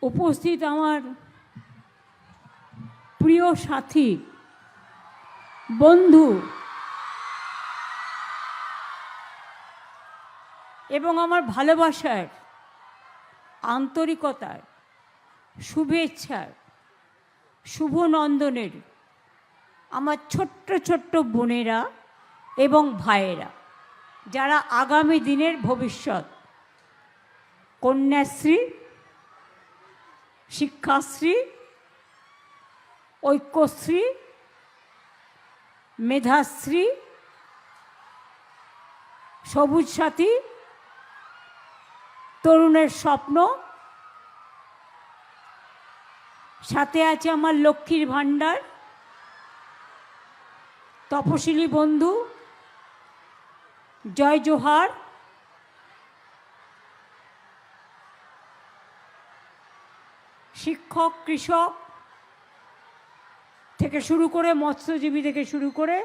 উপস্থিত আমার প্রিয় সাথী, বন্ধু এবং আমার ভালোবাসার, আন্তরিকতার, শুভেচ্ছার, শুভ নন্দনের আমার ছোট্ট ছোট্ট বোনেরা এবং ভাইয়েরা, যারা আগামী দিনের ভবিষ্যৎ, কন্যাশ্রী, শিক্ষাশ্রী, ঐক্যশ্রী, মেধাশ্রী, সবুজ সাথী, তরুণের স্বপ্ন, সাথে আছে আমার লক্ষ্মীর ভাণ্ডার, তপশিলি বন্ধু, জয় জোহার, শিক্ষক, কৃষক থেকে শুরু করে, মৎস্যজীবী থেকে শুরু করে,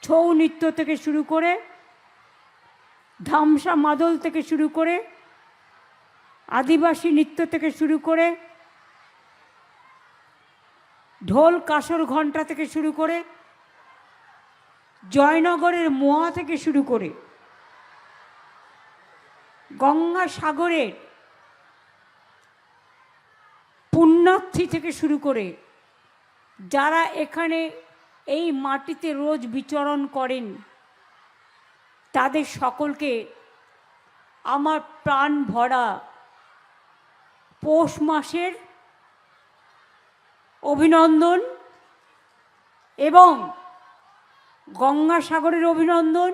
ছৌ নৃত্য থেকে শুরু করে, ধামসা মাদল থেকে শুরু করে, আদিবাসী নৃত্য থেকে শুরু করে, ঢোল কাসর ঘণ্টা থেকে শুরু করে, জয়নগরের মোয়া থেকে শুরু করে, গঙ্গাসাগরের পুণ্যার্থী থেকে শুরু করে, যারা এখানে এই মাটিতে রোজ বিচরণ করেন, তাদের সকলকে আমার প্রাণ ভরা পৌষ মাসের অভিনন্দন এবং গঙ্গাসাগরের অভিনন্দন,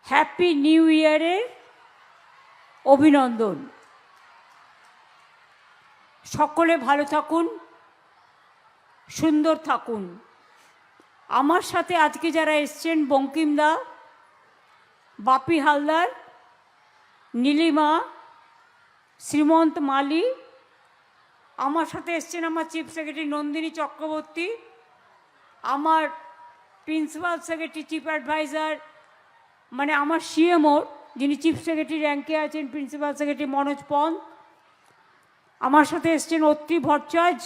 হ্যাপি নিউ ইয়ারের অভিনন্দন। সকলে ভালো থাকুন, সুন্দর থাকুন। আমার সাথে আজকে যারা এসছেন, বঙ্কিমদা, বাপি হালদার, নীলিমা, শ্রীমন্ত মালি, আমার সাথে এসছেন আমার চিফ সেক্রেটারি নন্দিনী চক্রবর্তী, আমার প্রিন্সিপাল সেক্রেটারি, চিফ অ্যাডভাইজার, মানে আমার সিএমও যিনি চিফ সেক্রেটারি র্যাঙ্কে আছেন, প্রিন্সিপাল সেক্রেটারি মনোজ পন্ত, আমার সাথে এসছেন অত্রি ভট্টাচার্য,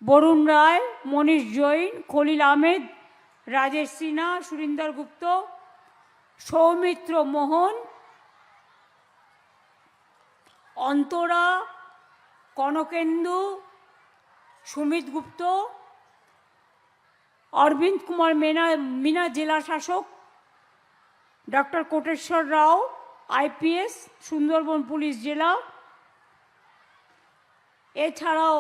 বরুণ রায়, মনীষ জৈন, খলিল আহমেদ, রাজেশ সিনহা, সুরিন্দর গুপ্ত, সৌমিত্র মোহন, অন্তরা, কনকেন্দু, সুমিত গুপ্ত, অরবিন্দ কুমার মিনা জেলা শাসক, doctor Koteswar Rao, IPS, Sundarban police জেলা, এছাড়াও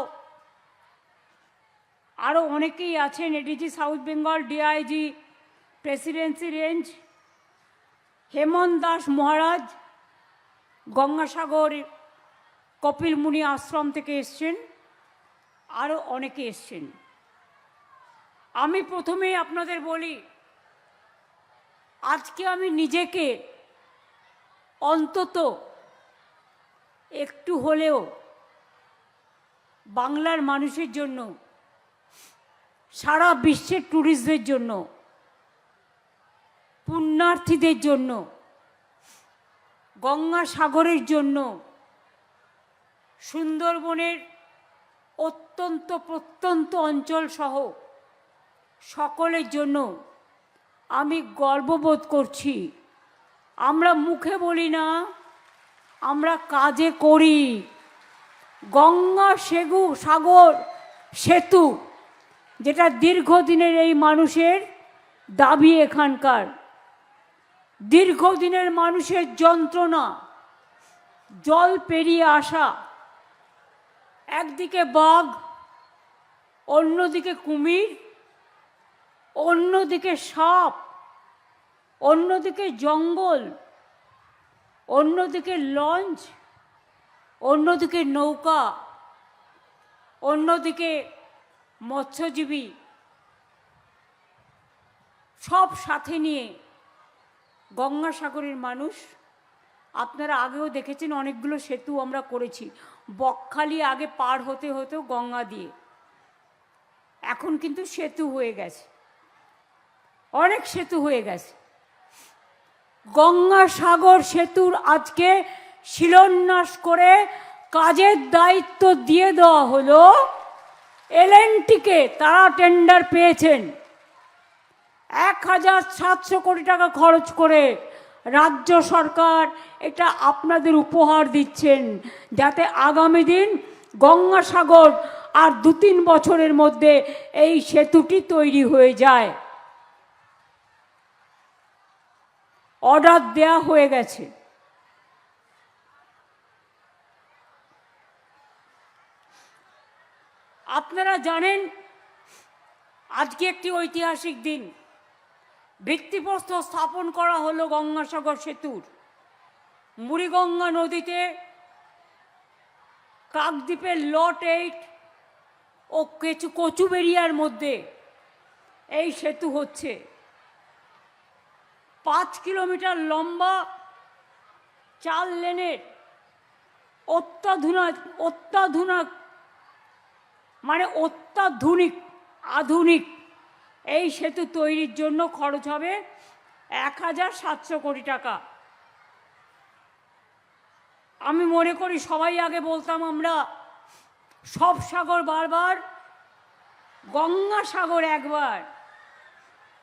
আরও অনেকেই আছেন, ADG South Bengal, DIG Presidency Range, Hemanta Das Maharaj, Gangasagar Kapil Muni Ashram থেকে এসছেন, আরও অনেকে এসছেন। আমি প্রথমেই আপনাদের বলি, আজকে আমি নিজেকে অন্তত একটু হলেও বাংলার মানুষের জন্য, সারা বিশ্বের ট্যুরিস্টদের জন্য, পুণ্যার্থীদের জন্য, গঙ্গাসাগরের জন্য, সুন্দরবনের অত্যন্ত প্রত্যন্ত অঞ্চল সহ সকলের জন্য আমি গর্ববোধ করছি। আমরা মুখে বলি না, আমরা কাজে করি। গঙ্গা সাগর সেতু, যেটা দীর্ঘদিনের এই মানুষের দাবি, এখানকার দীর্ঘদিনের মানুষের যন্ত্রণা, জল পেরিয়ে আসা, একদিকে বাঘ, অন্যদিকে কুমির, অন্যদিকে সাপ, অন্যদিকে জঙ্গল, অন্যদিকে লঞ্চ, অন্যদিকে নৌকা, অন্যদিকে মৎস্যজীবী, সব সাথে নিয়ে গঙ্গাসাগরের মানুষ। আপনারা আগেও দেখেছেন অনেকগুলো সেতু আমরা করেছি। বকখালি আগে পার হতে হতো গঙ্গা দিয়ে, এখন কিন্তু সেতু হয়ে গেছে, অনেক সেতু হয়ে গেছে। গঙ্গাসাগর সেতুর আজকে শিলান্যাস করে কাজের দায়িত্ব দিয়ে দেওয়া হলো এলএনটিকে। তারা টেন্ডার পেয়েছেন 1700 কোটি টাকা খরচ করে। রাজ্য সরকার এটা আপনাদের উপহার দিচ্ছেন, যাতে আগামী দিন গঙ্গাসাগর আর 2-3 বছরের মধ্যে এই সেতুটি তৈরি হয়ে যায়। অর্ডার দেয়া হয়ে গেছে। আপনারা জানেন আজকে একটি ঐতিহাসিক দিন। ভিত্তিপ্রস্তর স্থাপন করা হলো গঙ্গাসাগর সেতুর। মুড়িগঙ্গা নদীতে কাকদ্বীপের লট 8 ও কচুবেড়িয়ার মধ্যে এই সেতু হচ্ছে। 5 কিলোমিটার লম্বা 4 লেনের অত্যাধুনিক আধুনিক এই সেতু তৈরির জন্য খরচ হবে 1700 কোটি টাকা। আমি মনে করি সবাই আগে বলতাম আমরা সব সাগর বারবার, গঙ্গাসাগর একবার,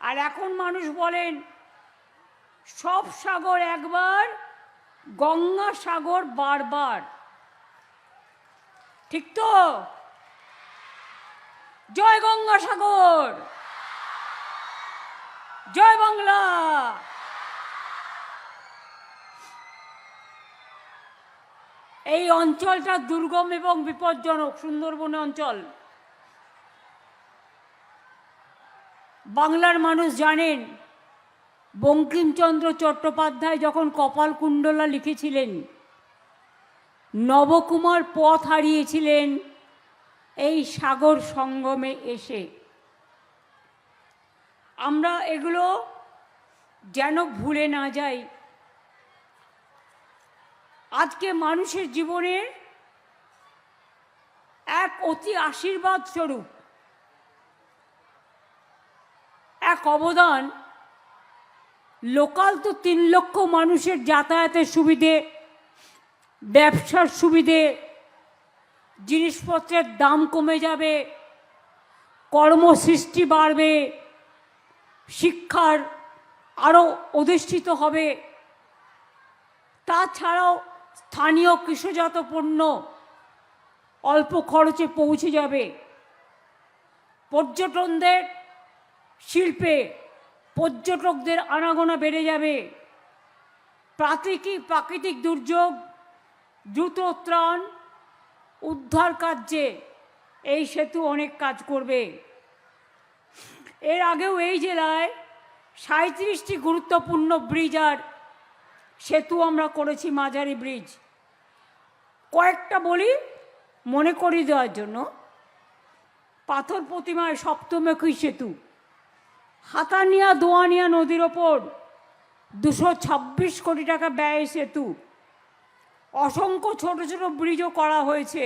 আর এখন মানুষ বলেন সব সাগর একবার, গঙ্গাসাগর বারবার। ঠিক তো? জয় গঙ্গাসাগর, জয় বাংলা। এই অঞ্চলটা দুর্গম এবং বিপজ্জনক, সুন্দরবন অঞ্চল। বাংলার মানুষ জানেন বঙ্কিমচন্দ্র চট্টোপাধ্যায় যখন কপালকুণ্ডলা লিখেছিলেন, নবকুমার পথ হারিয়েছিলেন এই সাগর সঙ্গমে এসে। আমরা এগুলো যেন ভুলে না যাই। আজকে মানুষের জীবনে এক অতি আশীর্বাদ স্বরূপ এক অবদান। লোকাল তো 3 লক্ষ মানুষের যাতায়াতের সুবিধে, ব্যবসার সুবিধে, জিনিসপত্রের দাম কমে যাবে, কর্মসৃষ্টি বাড়বে, শিক্ষার আরও অধিষ্ঠিত হবে। তাছাড়াও স্থানীয় কৃষিজাত পণ্য অল্প খরচে পৌঁছে যাবে। পর্যটনদের শিল্পে পর্যটকদের আনাগোনা বেড়ে যাবে। প্রাকৃতিক দুর্যোগ দ্রুত ত্রাণ উদ্ধার কার্যে এই সেতু অনেক কাজ করবে। এর আগেও এই জেলায় 37টি গুরুত্বপূর্ণ ব্রিজ আর সেতু আমরা করেছি, মাঝারি ব্রিজ। কয়েকটা বলি মনে করিয়ে দেওয়ার জন্য। পাথর প্রতিমায় সপ্তমুখী সেতু, হাতানিয়া দোয়ানিয়া নদীর ওপর 226 কোটি টাকা ব্যয়ে সেতু। অসংখ্য ছোট ছোট ব্রিজও করা হয়েছে।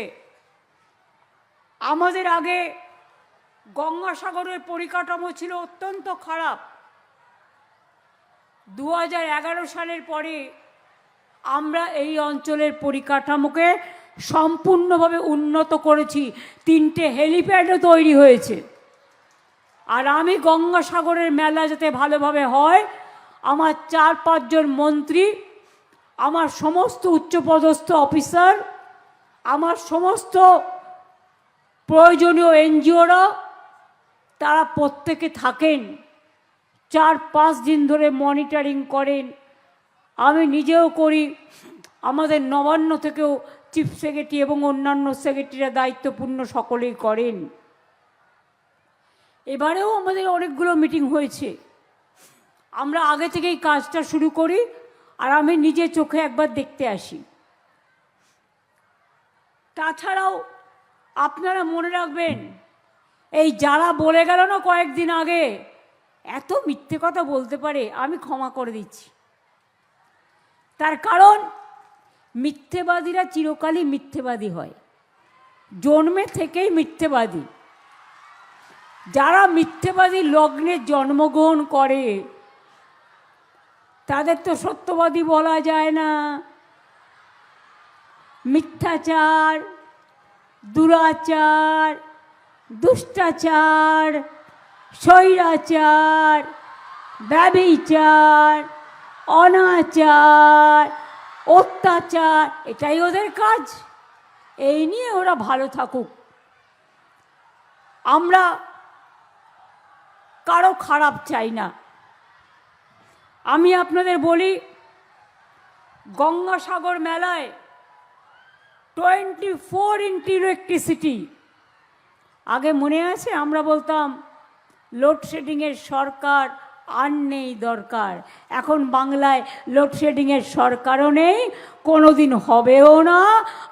আমাদের আগে গঙ্গাসাগরের পরিকাঠামো ছিল অত্যন্ত খারাপ। 2011 সালের পরে আমরা এই অঞ্চলের পরিকাঠামোকে সম্পূর্ণভাবে উন্নত করেছি। 3টে হেলিপ্যাডও তৈরি হয়েছে। আর আমি গঙ্গাসাগরের মেলা যাতে ভালোভাবে হয়, আমার 4-5 জন মন্ত্রী, আমার সমস্ত উচ্চপদস্থ অফিসার, আমার সমস্ত প্রয়োজনীয় এনজিওরা, তারা প্রত্যেকে থাকেন, 4-5 দিন ধরে মনিটরিং করেন। আমি নিজেও করি, আমাদের নবান্ন থেকেও চিফ সেক্রেটারি এবং অন্যান্য সেক্রেটারিরা দায়িত্বপূর্ণ সকলেই করেন। এবারেও আমাদের অনেকগুলো মিটিং হয়েছে। আমরা আগে থেকেই কাজটা শুরু করি, আর আমি নিজে চোখে একবার দেখতে আসি। তাছাড়াও আপনারা মনে রাখবেন, এই যারা বলে গেল না কয়েকদিন আগে এত মিথ্যে কথা বলতে পারে, আমি ক্ষমা করে দিচ্ছি। তার কারণ মিথ্যেবাদীরা চিরকালই মিথ্যেবাদী হয়, জন্মে থেকেই মিথ্যেবাদী। যারা মিথ্যেবাদী লগ্নে জন্মগ্রহণ করে তাদের তো সত্যবাদী বলা যায় না। মিথ্যাচার, দুরাচার, দুষ্টাচার, স্বৈরাচার, ব্যভিচার, অনাচার, অত্যাচার, এটাই ওদের কাজ। এই নিয়ে ওরা ভালো থাকুক। আমরা কারো খারাপ চাই না। আমি আপনাদের বলি, গঙ্গাসাগর মেলায় 24 ইন্টু ইলেকট্রিসিটি। আগে মনে আছে আমরা বলতাম লোডশেডিংয়ের সরকার আর নেই দরকার। এখন বাংলায় লোডশেডিংয়ের সরকারও নেই, কোনোদিন হবেও না,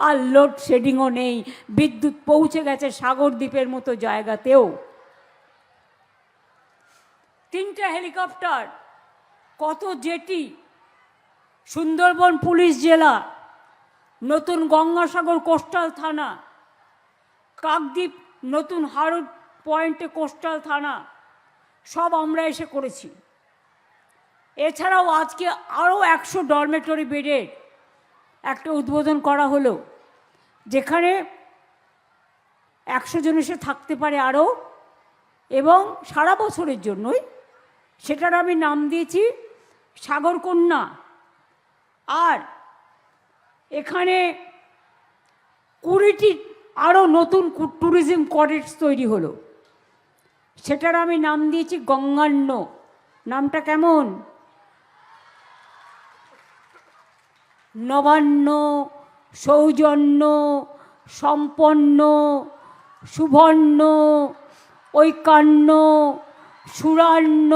আর লোডশেডিংও নেই। বিদ্যুৎ পৌঁছে গেছে সাগরদ্বীপের মতো জায়গাতেও। 3টে হেলিকপ্টার, কত জেটি, সুন্দরবন পুলিশ জেলা, নতুন গঙ্গাসাগর কোস্টাল থানা, কাকদ্বীপ নতুন হারুড পয়েন্টে কোস্টাল থানা, সব আমরা এসে করেছি। এছাড়াও আজকে আরও 100 ডরমেটরি বেডের একটা উদ্বোধন করা হলো, যেখানে 100 জন এসে থাকতে পারে আরও, এবং সারা বছরের জন্যই। সেটার আমি নাম দিয়েছি সাগরকন্যা। আর এখানে 20টি আরও নতুন ট্যুরিজম কটেজ তৈরি হলো, সেটার আমি নাম দিয়েছি গঙ্গান্য। নামটা কেমন? নবান্ন, সৌজন্য, সম্পন্ন, সুবর্ণ, ঐকান্য, সুরান্য,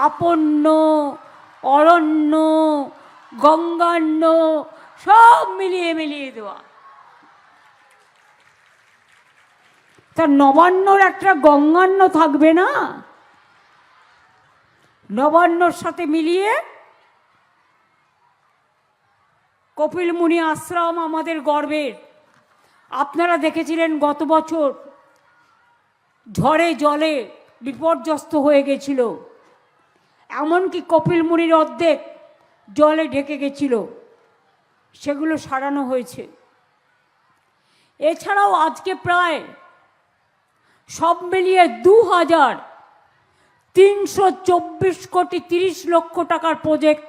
আপন্ন, অরণ্য, গঙ্গান্য, সব মিলিয়ে মিলিয়ে দেওয়া। তা নবান্নর একটা গঙ্গান্য থাকবে না? নবান্নর সাথে মিলিয়ে কপিল মুনি আশ্রম আমাদের গর্বের। আপনারা দেখেছিলেন গত বছর ঝড়ে জলে বিপর্যস্ত হয়ে গেছিল, এমনকি কপিল মুনির অর্ধেক জলে ঢেকে গেছিল, সেগুলো সারানো হয়েছে। এছাড়াও আজকে প্রায় সব মিলিয়ে 2324 কোটি 30 লক্ষ টাকার প্রজেক্ট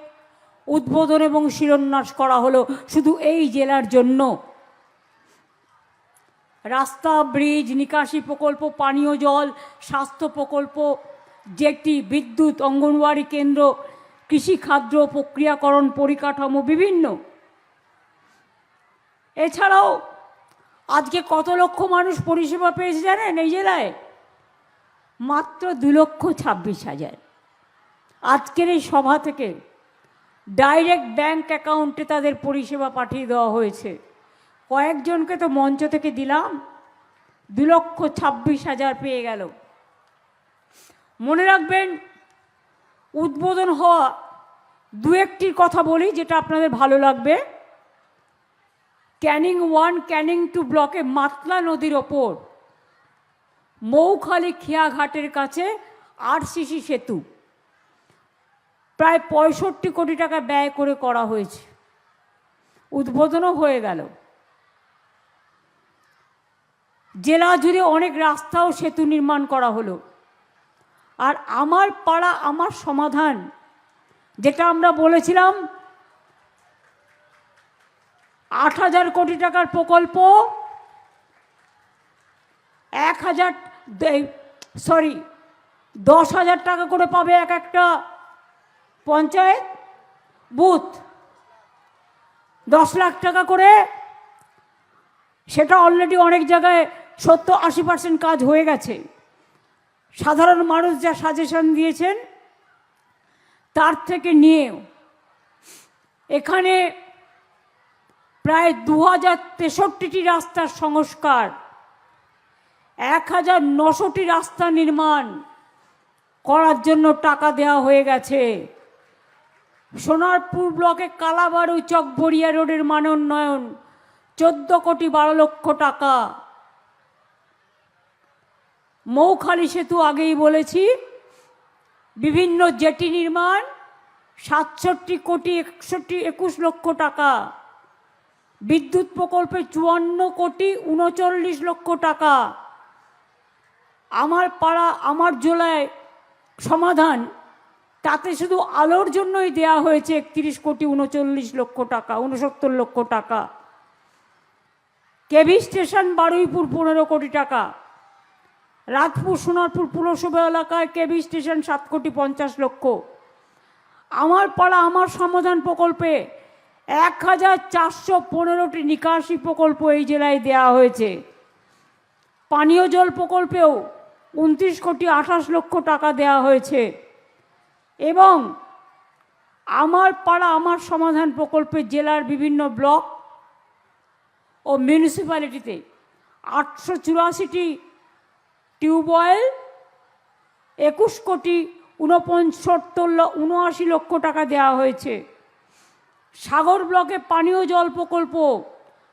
উদ্বোধন এবং শিলান্যাস করা হলো শুধু এই জেলার জন্য। রাস্তা, ব্রিজ, নিকাশি প্রকল্প, পানীয় জল, স্বাস্থ্য প্রকল্প, জেটি, বিদ্যুৎ, অঙ্গনওয়াড়ি কেন্দ্র, কৃষি, খাদ্য প্রক্রিয়াকরণ, পরিকাঠামো বিভিন্ন। এছাড়াও আজকে কত লক্ষ মানুষ পরিষেবা পেয়েছে জানেন এই জেলায়? মাত্র 2,26,000। আজকের এই সভা থেকে ডাইরেক্ট ব্যাংক অ্যাকাউন্টে তাদের পরিষেবা পাঠিয়ে দেওয়া হয়েছে। কয়েকজনকে তো মঞ্চ থেকে দিলাম, 2,26,000 পেয়ে গেল। মনে রাখবেন, উদ্বোধন হওয়া দু একটির কথা বলি যেটা আপনাদের ভালো লাগবে। ক্যানিং 1, ক্যানিং 2 ব্লকে মাতলা নদীর ওপর মৌখালি খেয়াঘাটের কাছে আরসিসি সেতু প্রায় 65 কোটি টাকা ব্যয় করে করা হয়েছে, উদ্বোধনও হয়ে গেল। জেলা জুড়ে অনেক রাস্তা ও সেতু নির্মাণ করা হলো। আর আমার পাড়া আমার সমাধান, যেটা আমরা বলেছিলাম 8,000 কোটি টাকার প্রকল্প, 10,000 টাকা করে পাবে এক একটা পঞ্চায়েত বুথ, 10 লাখ টাকা করে। সেটা অলরেডি অনেক জায়গায় 70-80% কাজ হয়ে গেছে। সাধারণ মানুষ যা সাজেশন দিয়েছেন তার থেকে নিয়েও এখানে প্রায় 2063টি রাস্তার সংস্কার, 1,900টি রাস্তা নির্মাণ করার জন্য টাকা দেওয়া হয়ে গেছে। সোনারপুর ব্লকে কালাবাড়ু চকবড়িয়া রোডের মান উন্নয়ন 14,12,00,000 টাকা। মৌখালি সেতু আগেই বলেছি, বিভিন্ন জেটি নির্মাণ, 67,61,21 টাকা, বিদ্যুৎ প্রকল্পে 54,39,00,000 টাকা। আমার পাড়া আমার জেলায় সমাধান, তাতে শুধু আলোর জন্যই দেয়া হয়েছে 31,39,00,000 টাকা, 69,00,000 টাকা। কেবি স্টেশন বারুইপুর 15 কোটি টাকা, রাতপুর সোনারপুর পুরসভা এলাকায় কেবি স্টেশন 7,50,00,000। আমার পাড়া আমার সমাধান প্রকল্পে 1,415টি নিকাশি প্রকল্প এই জেলায় দেয়া হয়েছে। পানীয় জল প্রকল্পেও 29,28,00,000 টাকা দেয়া হয়েছে। এবং আমার পাড়া আমার সমাধান প্রকল্পে জেলার বিভিন্ন ব্লক ও মিউনিসিপ্যালিটিতে 884টি টিউবওয়েল 21,79,00,000 টাকা দেওয়া হয়েছে। সাগর ব্লকে পানীয় জল প্রকল্প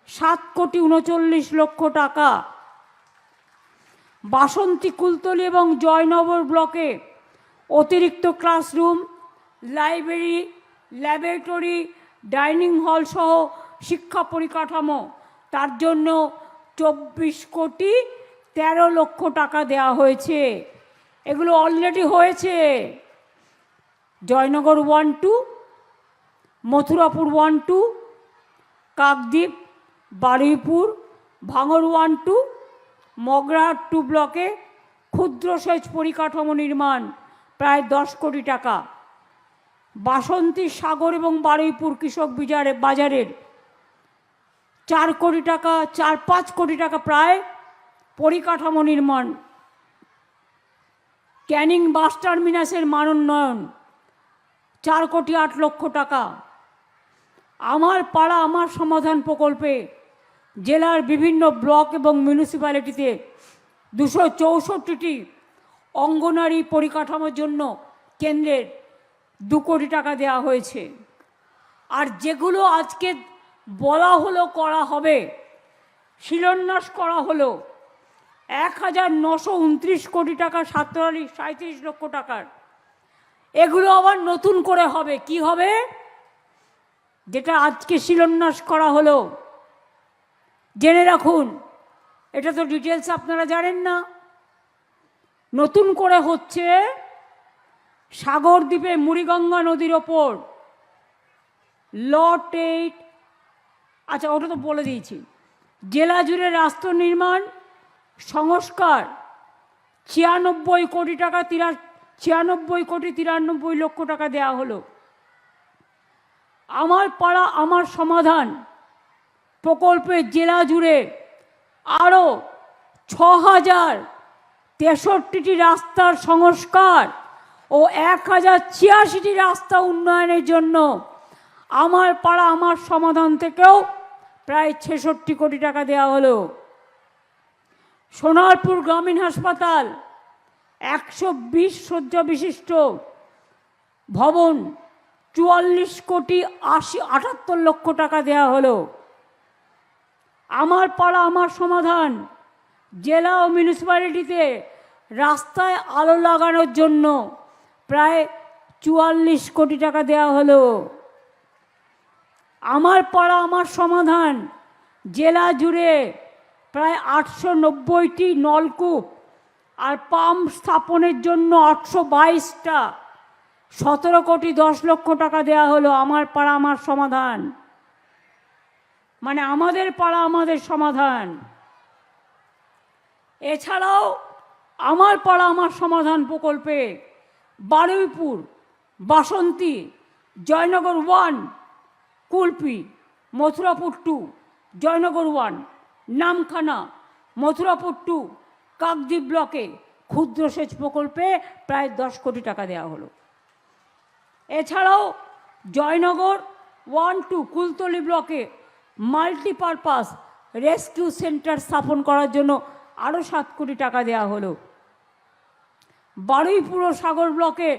7,39,00,000 টাকা। বাসন্তী, কুলতলি এবং জয়নগর ব্লকে অতিরিক্ত classroom, library, laboratory, dining hall সহ শিক্ষা পরিকাঠামো, তার জন্য 24,13,00,000 টাকা দেওয়া হয়েছে। এগুলো অলরেডি হয়েছে। জয়নগর 1-2, মথুরাপুর 1-2, কাকদ্বীপ, বারুইপুর, ভাঙড় 1-2, মগরাহাট 2 ব্লকে ক্ষুদ্র সেচ পরিকাঠামো নির্মাণ প্রায় 10 কোটি টাকা। বাসন্তী, সাগর এবং বারুইপুর কৃষক বাজারের 4 কোটি টাকা, 4-5 কোটি টাকা প্রায় পরিকাঠামো নির্মাণ। ক্যানিং বাস টার্মিনাসের মান উন্নয়ন 4,08,00,000 টাকা। আমার পাড়া আমার সমাধান প্রকল্পে জেলার বিভিন্ন ব্লক এবং মিউনিসিপ্যালিটিতে 264টি অঙ্গনারী পরিকাঠামোর জন্য কেন্দ্রের 2 কোটি টাকা দেওয়া হয়েছে। আর যেগুলো আজকে বলা হলো করা হবে, শিলান্যাস করা হলো 1,929 কোটি টাকা, 37,00,000 টাকার, এগুলো আবার নতুন করে হবে। কি হবে? যেটা আজকে শিলান্যাস করা হলো, জেনে রাখুন, এটা তো ডিটেলস আপনারা জানেন না। নতুন করে হচ্ছে সাগর দ্বীপে মুড়িগঙ্গা নদীর ওপর লট 8, আচ্ছা ওটা তো বলে দিয়েছি। জেলা জুড়ে রাস্তা নির্মাণ সংস্কার 96,93,00,000 টাকা দেওয়া হলো। আমার পাড়া আমার সমাধান প্রকল্পের জেলা জুড়ে আরও 6,063টি রাস্তার সংস্কার ও 1,086টি রাস্তা উন্নয়নের জন্য আমার পাড়া আমার সমাধান থেকেও প্রায় 66 কোটি টাকা দেওয়া হলো। সোনারপুর গ্রামীণ হাসপাতাল 120 শয্যা বিশিষ্ট ভবন 44,78,00,000 টাকা দেওয়া হলো। আমার পাড়া আমার সমাধান জেলা ও মিউনিসিপ্যালিটিতে রাস্তায় আলো লাগানোর জন্য প্রায় 44 কোটি টাকা দেওয়া হলো। আমার পাড়া আমার সমাধান জেলা জুড়ে প্রায় 890টি নলকূপ আর পাম্প স্থাপনের জন্য 822টা 17,10,00,000 টাকা দেওয়া হলো। আমার পাড়া আমার সমাধান, মানে আমাদের পাড়া আমাদের সমাধান। এছাড়াও আমার পাড়া আমার সমাধান প্রকল্পে বারুইপুর, বাসন্তী, জয়নগর 1, কুলপি, মথুরাপুর 2, জয়নগর 1, নামখানা, মথুরাপুর 2, কাকদ্বীপ ব্লকে ক্ষুদ্র সেচ প্রকল্পে প্রায় 10 কোটি টাকা দেওয়া হলো। এছাড়াও জয়নগর 1-2, কুলতলি ব্লকে মাল্টিপারপাস রেস্কিউ সেন্টার স্থাপন করার জন্য আরও 7 কোটি টাকা দেওয়া হলো। বারুইপুর ও সাগর ব্লকে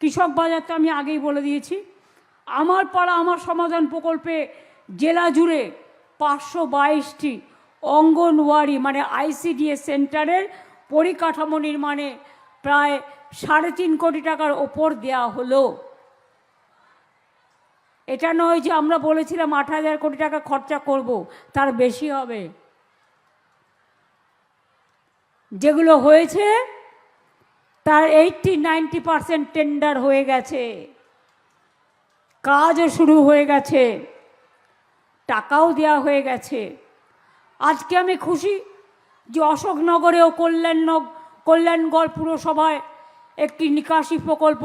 কৃষক বাজারটা আমি আগেই বলে দিয়েছি। আমার পাড়া আমার সমাধান প্রকল্পে জেলা জুড়ে 522টি অঙ্গনওয়াড়ি মানে ICDS সেন্টারের পরিকাঠামো নির্মাণে প্রায় 3.5 কোটি টাকার ওপর দেওয়া হলো। এটা নয় যে আমরা বলেছিলাম 8,000 কোটি টাকা খরচা করব, তার বেশি হবে। যেগুলো হয়েছে তার 80-90% টেন্ডার হয়ে গেছে, কাজও শুরু হয়ে গেছে, টাকাও দেওয়া হয়ে গেছে। আজকে আমি খুশি যে অশোকনগরেও কল্যাণগড় পুরসভায় একটি নিকাশি প্রকল্প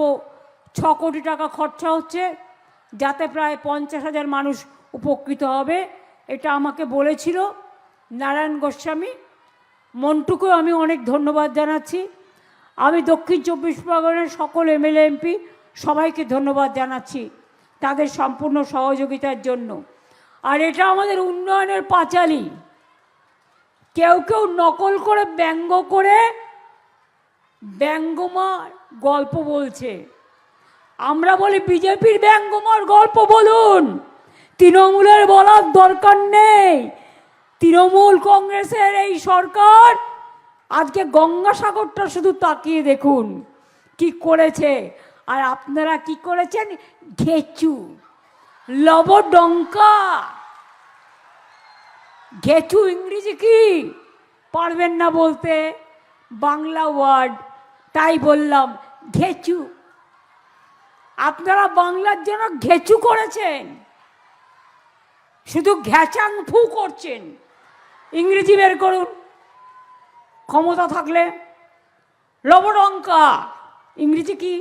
6 কোটি টাকা খরচা হচ্ছে, যাতে প্রায় 50,000 মানুষ উপকৃত হবে। এটা আমাকে বলেছিল নারায়ণ গোস্বামী। মন্টুকেও আমি অনেক ধন্যবাদ জানাচ্ছি। আমি দক্ষিণ 24 পরগনার সকল এমএলএ এমপি সবাইকে ধন্যবাদ জানাচ্ছি তাদের সম্পূর্ণ সহযোগিতার জন্য। আর এটা আমাদের উন্নয়নের পাঁচালী। কেউ কেউ নকল করে ব্যঙ্গ করে ব্যঙ্গমার গল্প বলছে। আমরা বলি বিজেপির ব্যঙ্গমার গল্প বলুন, তৃণমূলের বলার দরকার নেই। তৃণমূল কংগ্রেসের এই সরকার আজকে গঙ্গাসাগরটা শুধু তাকিয়ে দেখুন কি করেছে। আর আপনারা কি করেছেন? ঘেচু, লবডঙ্কা। ঘেচু ইংরেজি কি পারবেন না বলতে, বাংলা ওয়ার্ড, তাই বললাম ঘেচু। আপনারা বাংলার জন্য ঘেচু করেছেন, শুধু ঘ্যাচাং ফু করছেন। ইংরেজি বের করুন ক্ষমতা থাকলে। লবডঙ্কা ইংরেজি কি?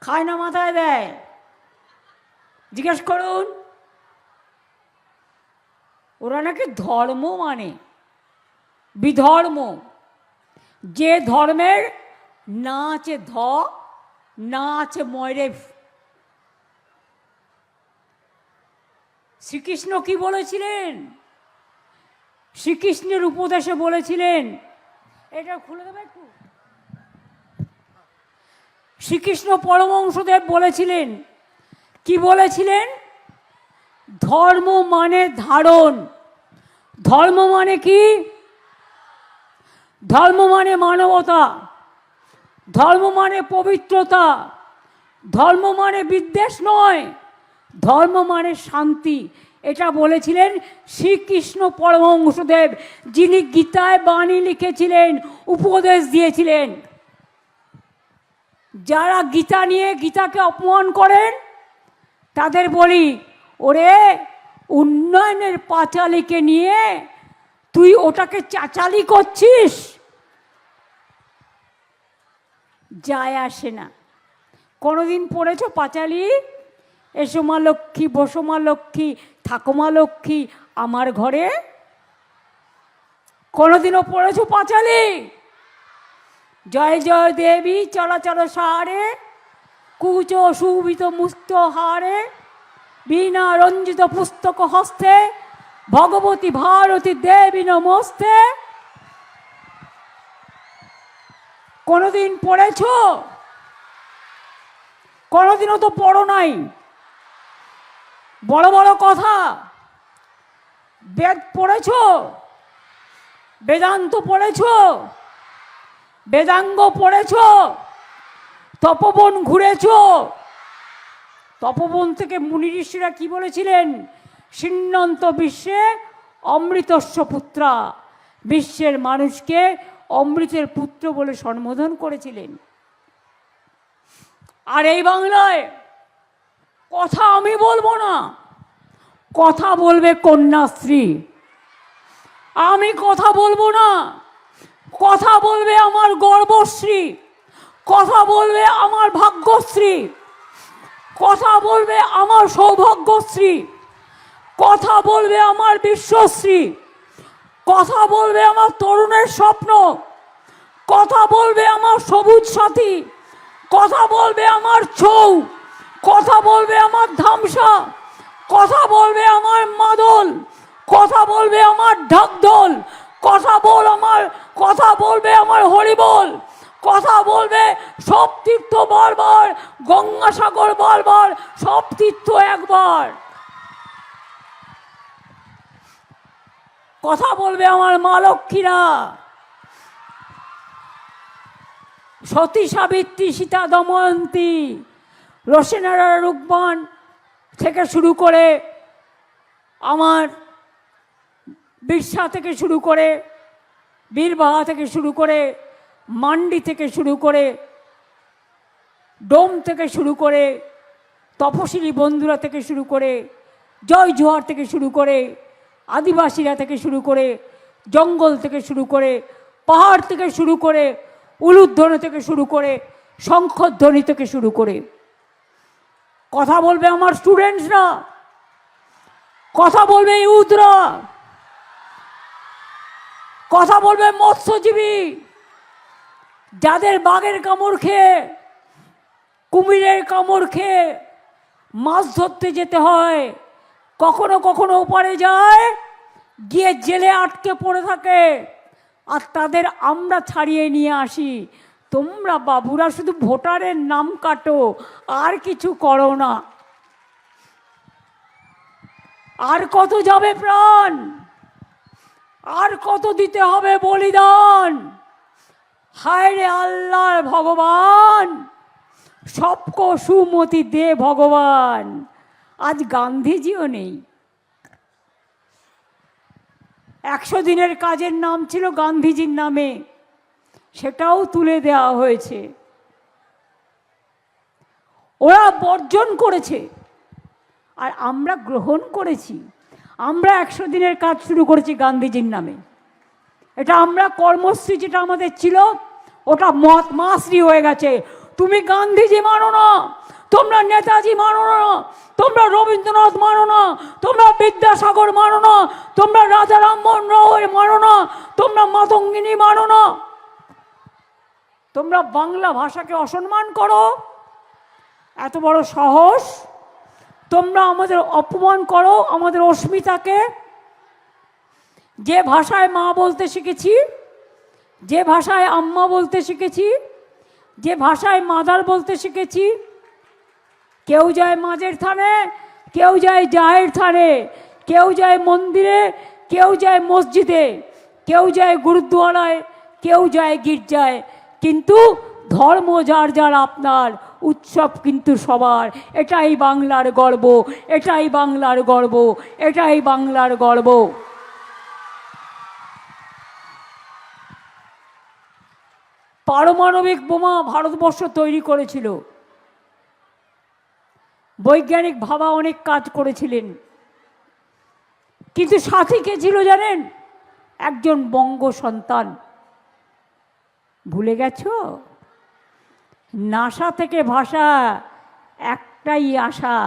খায় না মাথায় দেয়? জিজ্ঞেস করুন। ওরা নাকি ধর্ম মানে বিধর্ম। যে ধর্মের না আছে ধ, না আছে ময়রেফ। শ্রীকৃষ্ণ কি বলেছিলেন? শ্রীকৃষ্ণের উপদেশে বলেছিলেন, এটা খুলে দেবে একটু। শ্রীকৃষ্ণ পরমহংসদেব বলেছিলেন, কি বলেছিলেন? ধর্ম মানে ধারণ। ধর্ম মানে কি? ধর্ম মানে মানবতা, ধর্ম মানে পবিত্রতা, ধর্ম মানে বিদ্বেষ নয়, ধর্ম মানে শান্তি। এটা বলেছিলেন শ্রীকৃষ্ণ পরমহংসদেব, যিনি গীতায় বাণী লিখেছিলেন, উপদেশ দিয়েছিলেন। যারা গীতা নিয়ে গীতাকে অপমান করেন তাদের বলি, ওরে উন্নয়নের পাঁচালীকে নিয়ে তুই ওটাকে চাচালি করছিস, যায় আসে না। কোনোদিন পড়েছ পাঁচালি? এসো মা লক্ষ্মী, বসো মা লক্ষ্মী, থাকো মা লক্ষ্মী আমার ঘরে? কোনোদিনও পড়েছ পাঁচালি? জয় জয় দেবী চলাচল সারে, কুচ সুবিত মুক্ত হারে, বীণা রঞ্জিত পুস্তক হস্তে, ভগবতী ভারতী দেবী নমস্তে। কোনোদিন পড়েছ? কোনোদিনও তো পড়ো নাই। বড় বড় কথা। বেদ পড়েছ? বেদান্ত পড়েছ? বেদাঙ্গ পড়েছ? তপবন ঘুরেছ? তপবন থেকে মুনি ঋষিরা কি বলেছিলেন? সিন্নন্ত বিশ্বে অমৃতস্য পুত্রা, বিশ্বের মানুষকে অমৃতের পুত্র বলে সম্বোধন করেছিলেন। আর এই বাংলায় কথা আমি বলবো না, কথা বলবে কন্যাশ্রী। আমি কথা বলবো না, কথা বলবে আমার গর্বশ্রী, কথা বলবে আমার ভাগ্যশ্রী, কথা বলবে আমার সৌভাগ্যশ্রী, কথা বলবে আমার বিশ্বশ্রী, কথা বলবে আমার তরুণের স্বপ্ন, কথা বলবে আমার সবুজ সাথী, কথা বলবে আমার ছৌ, কথা বলবে আমার ধামসা, কথা বলবে আমার মাদল, কথা বলবে আমার ঢাকঢোল, কথা বলবে আমার হরিবোল, কথা বলবে সব তীর্থ বারবার, গঙ্গাসাগর বারবার, সব তীর্থ একবার। কথা বলবে আমার মা লক্ষ্মীরা, সতী সাবিত্রী, সীতা দময়ন্তী, রসেনারা রূপবান, থেকে শুরু করে আমার বিরসা থেকে শুরু করে বীরবাহা থেকে শুরু করে মান্ডি থেকে শুরু করে ডোম থেকে শুরু করে তপশিলি বন্ধুরা থেকে শুরু করে জয় জোহার থেকে শুরু করে আদিবাসীরা থেকে শুরু করে জঙ্গল থেকে শুরু করে পাহাড় থেকে শুরু করে উলুধ্বনি থেকে শুরু করে শঙ্খধ্বনি থেকে শুরু করে কথা বলবে আমার স্টুডেন্টসরা, কথা বলবে ইউথরা, কথা বলবে মৎস্যজীবী, যাদের বাঘের কামড় খেয়ে কুমিরের কামড় খেয়ে মাছ ধরতে যেতে হয়, কখনো কখনো ওপারে যায় গিয়ে জেলে আটকে পড়ে থাকে, আর তাদের আমরা ছাড়িয়ে নিয়ে আসি। তোমরা বাবুরা শুধু ভোটারের নাম কাটো, আর কিছু করো না। আর কত যাবে প্রাণ, আর কত দিতে হবে বলিদান। হায় রে আল্লাহ ভগবান, সবকো সুমতি দে ভগবান। আজ গান্ধীজিও নেই। 100 দিনের কাজের নাম ছিল গান্ধীজির নামে, সেটাও তুলে দেওয়া হয়েছে। ওরা বর্জন করেছে আর আমরা গ্রহণ করেছি। আমরা 100 দিনের কাজ শুরু করেছি গান্ধীজির নামে। এটা আমরা কর্মশ্রী যেটা আমাদের ছিল ওটা মাসরি হয়ে গেছে। তুমি গান্ধীজি মানো না, তোমরা নেতাজি মানো না, তোমরা রবীন্দ্রনাথ মানো না, তোমরা বিদ্যাসাগর মানো না, তোমরা রাজা রামমোহন রায় মানো না, তোমরা মাতঙ্গিনী মানো না, তোমরা বাংলা ভাষাকে অসম্মান করো। এত বড় সাহস! তোমরা আমাদের অপমান করো, আমাদের অস্মিতাকে। যে ভাষায় মা বলতে শিখেছি, যে ভাষায় আম্মা বলতে শিখেছি, যে ভাষায় মাদার বলতে শিখেছি, কেউ যায় মাঝের থানে, কেউ যায় জাহের থানে, কেউ যায় মন্দিরে, কেউ যায় মসজিদে, কেউ যায় গুরুদ্বারায়, কেউ যায় গির্জায়, কিন্তু ধর্ম যার যার আপনার, উৎসব কিন্তু সবার। এটাই বাংলার গর্ব, এটাই বাংলার গর্ব, এটাই বাংলার গর্ব। পারমাণবিক বোমা ভারতবর্ষ তৈরি করেছিল, বৈজ্ঞানিক ভাবা অনেক কাজ করেছিলেন, কিন্তু সাথী কে ছিল জানেন? একজন বঙ্গ সন্তান। ভুলে গেছো? নাসা থেকে ভাষা একটাই আশা,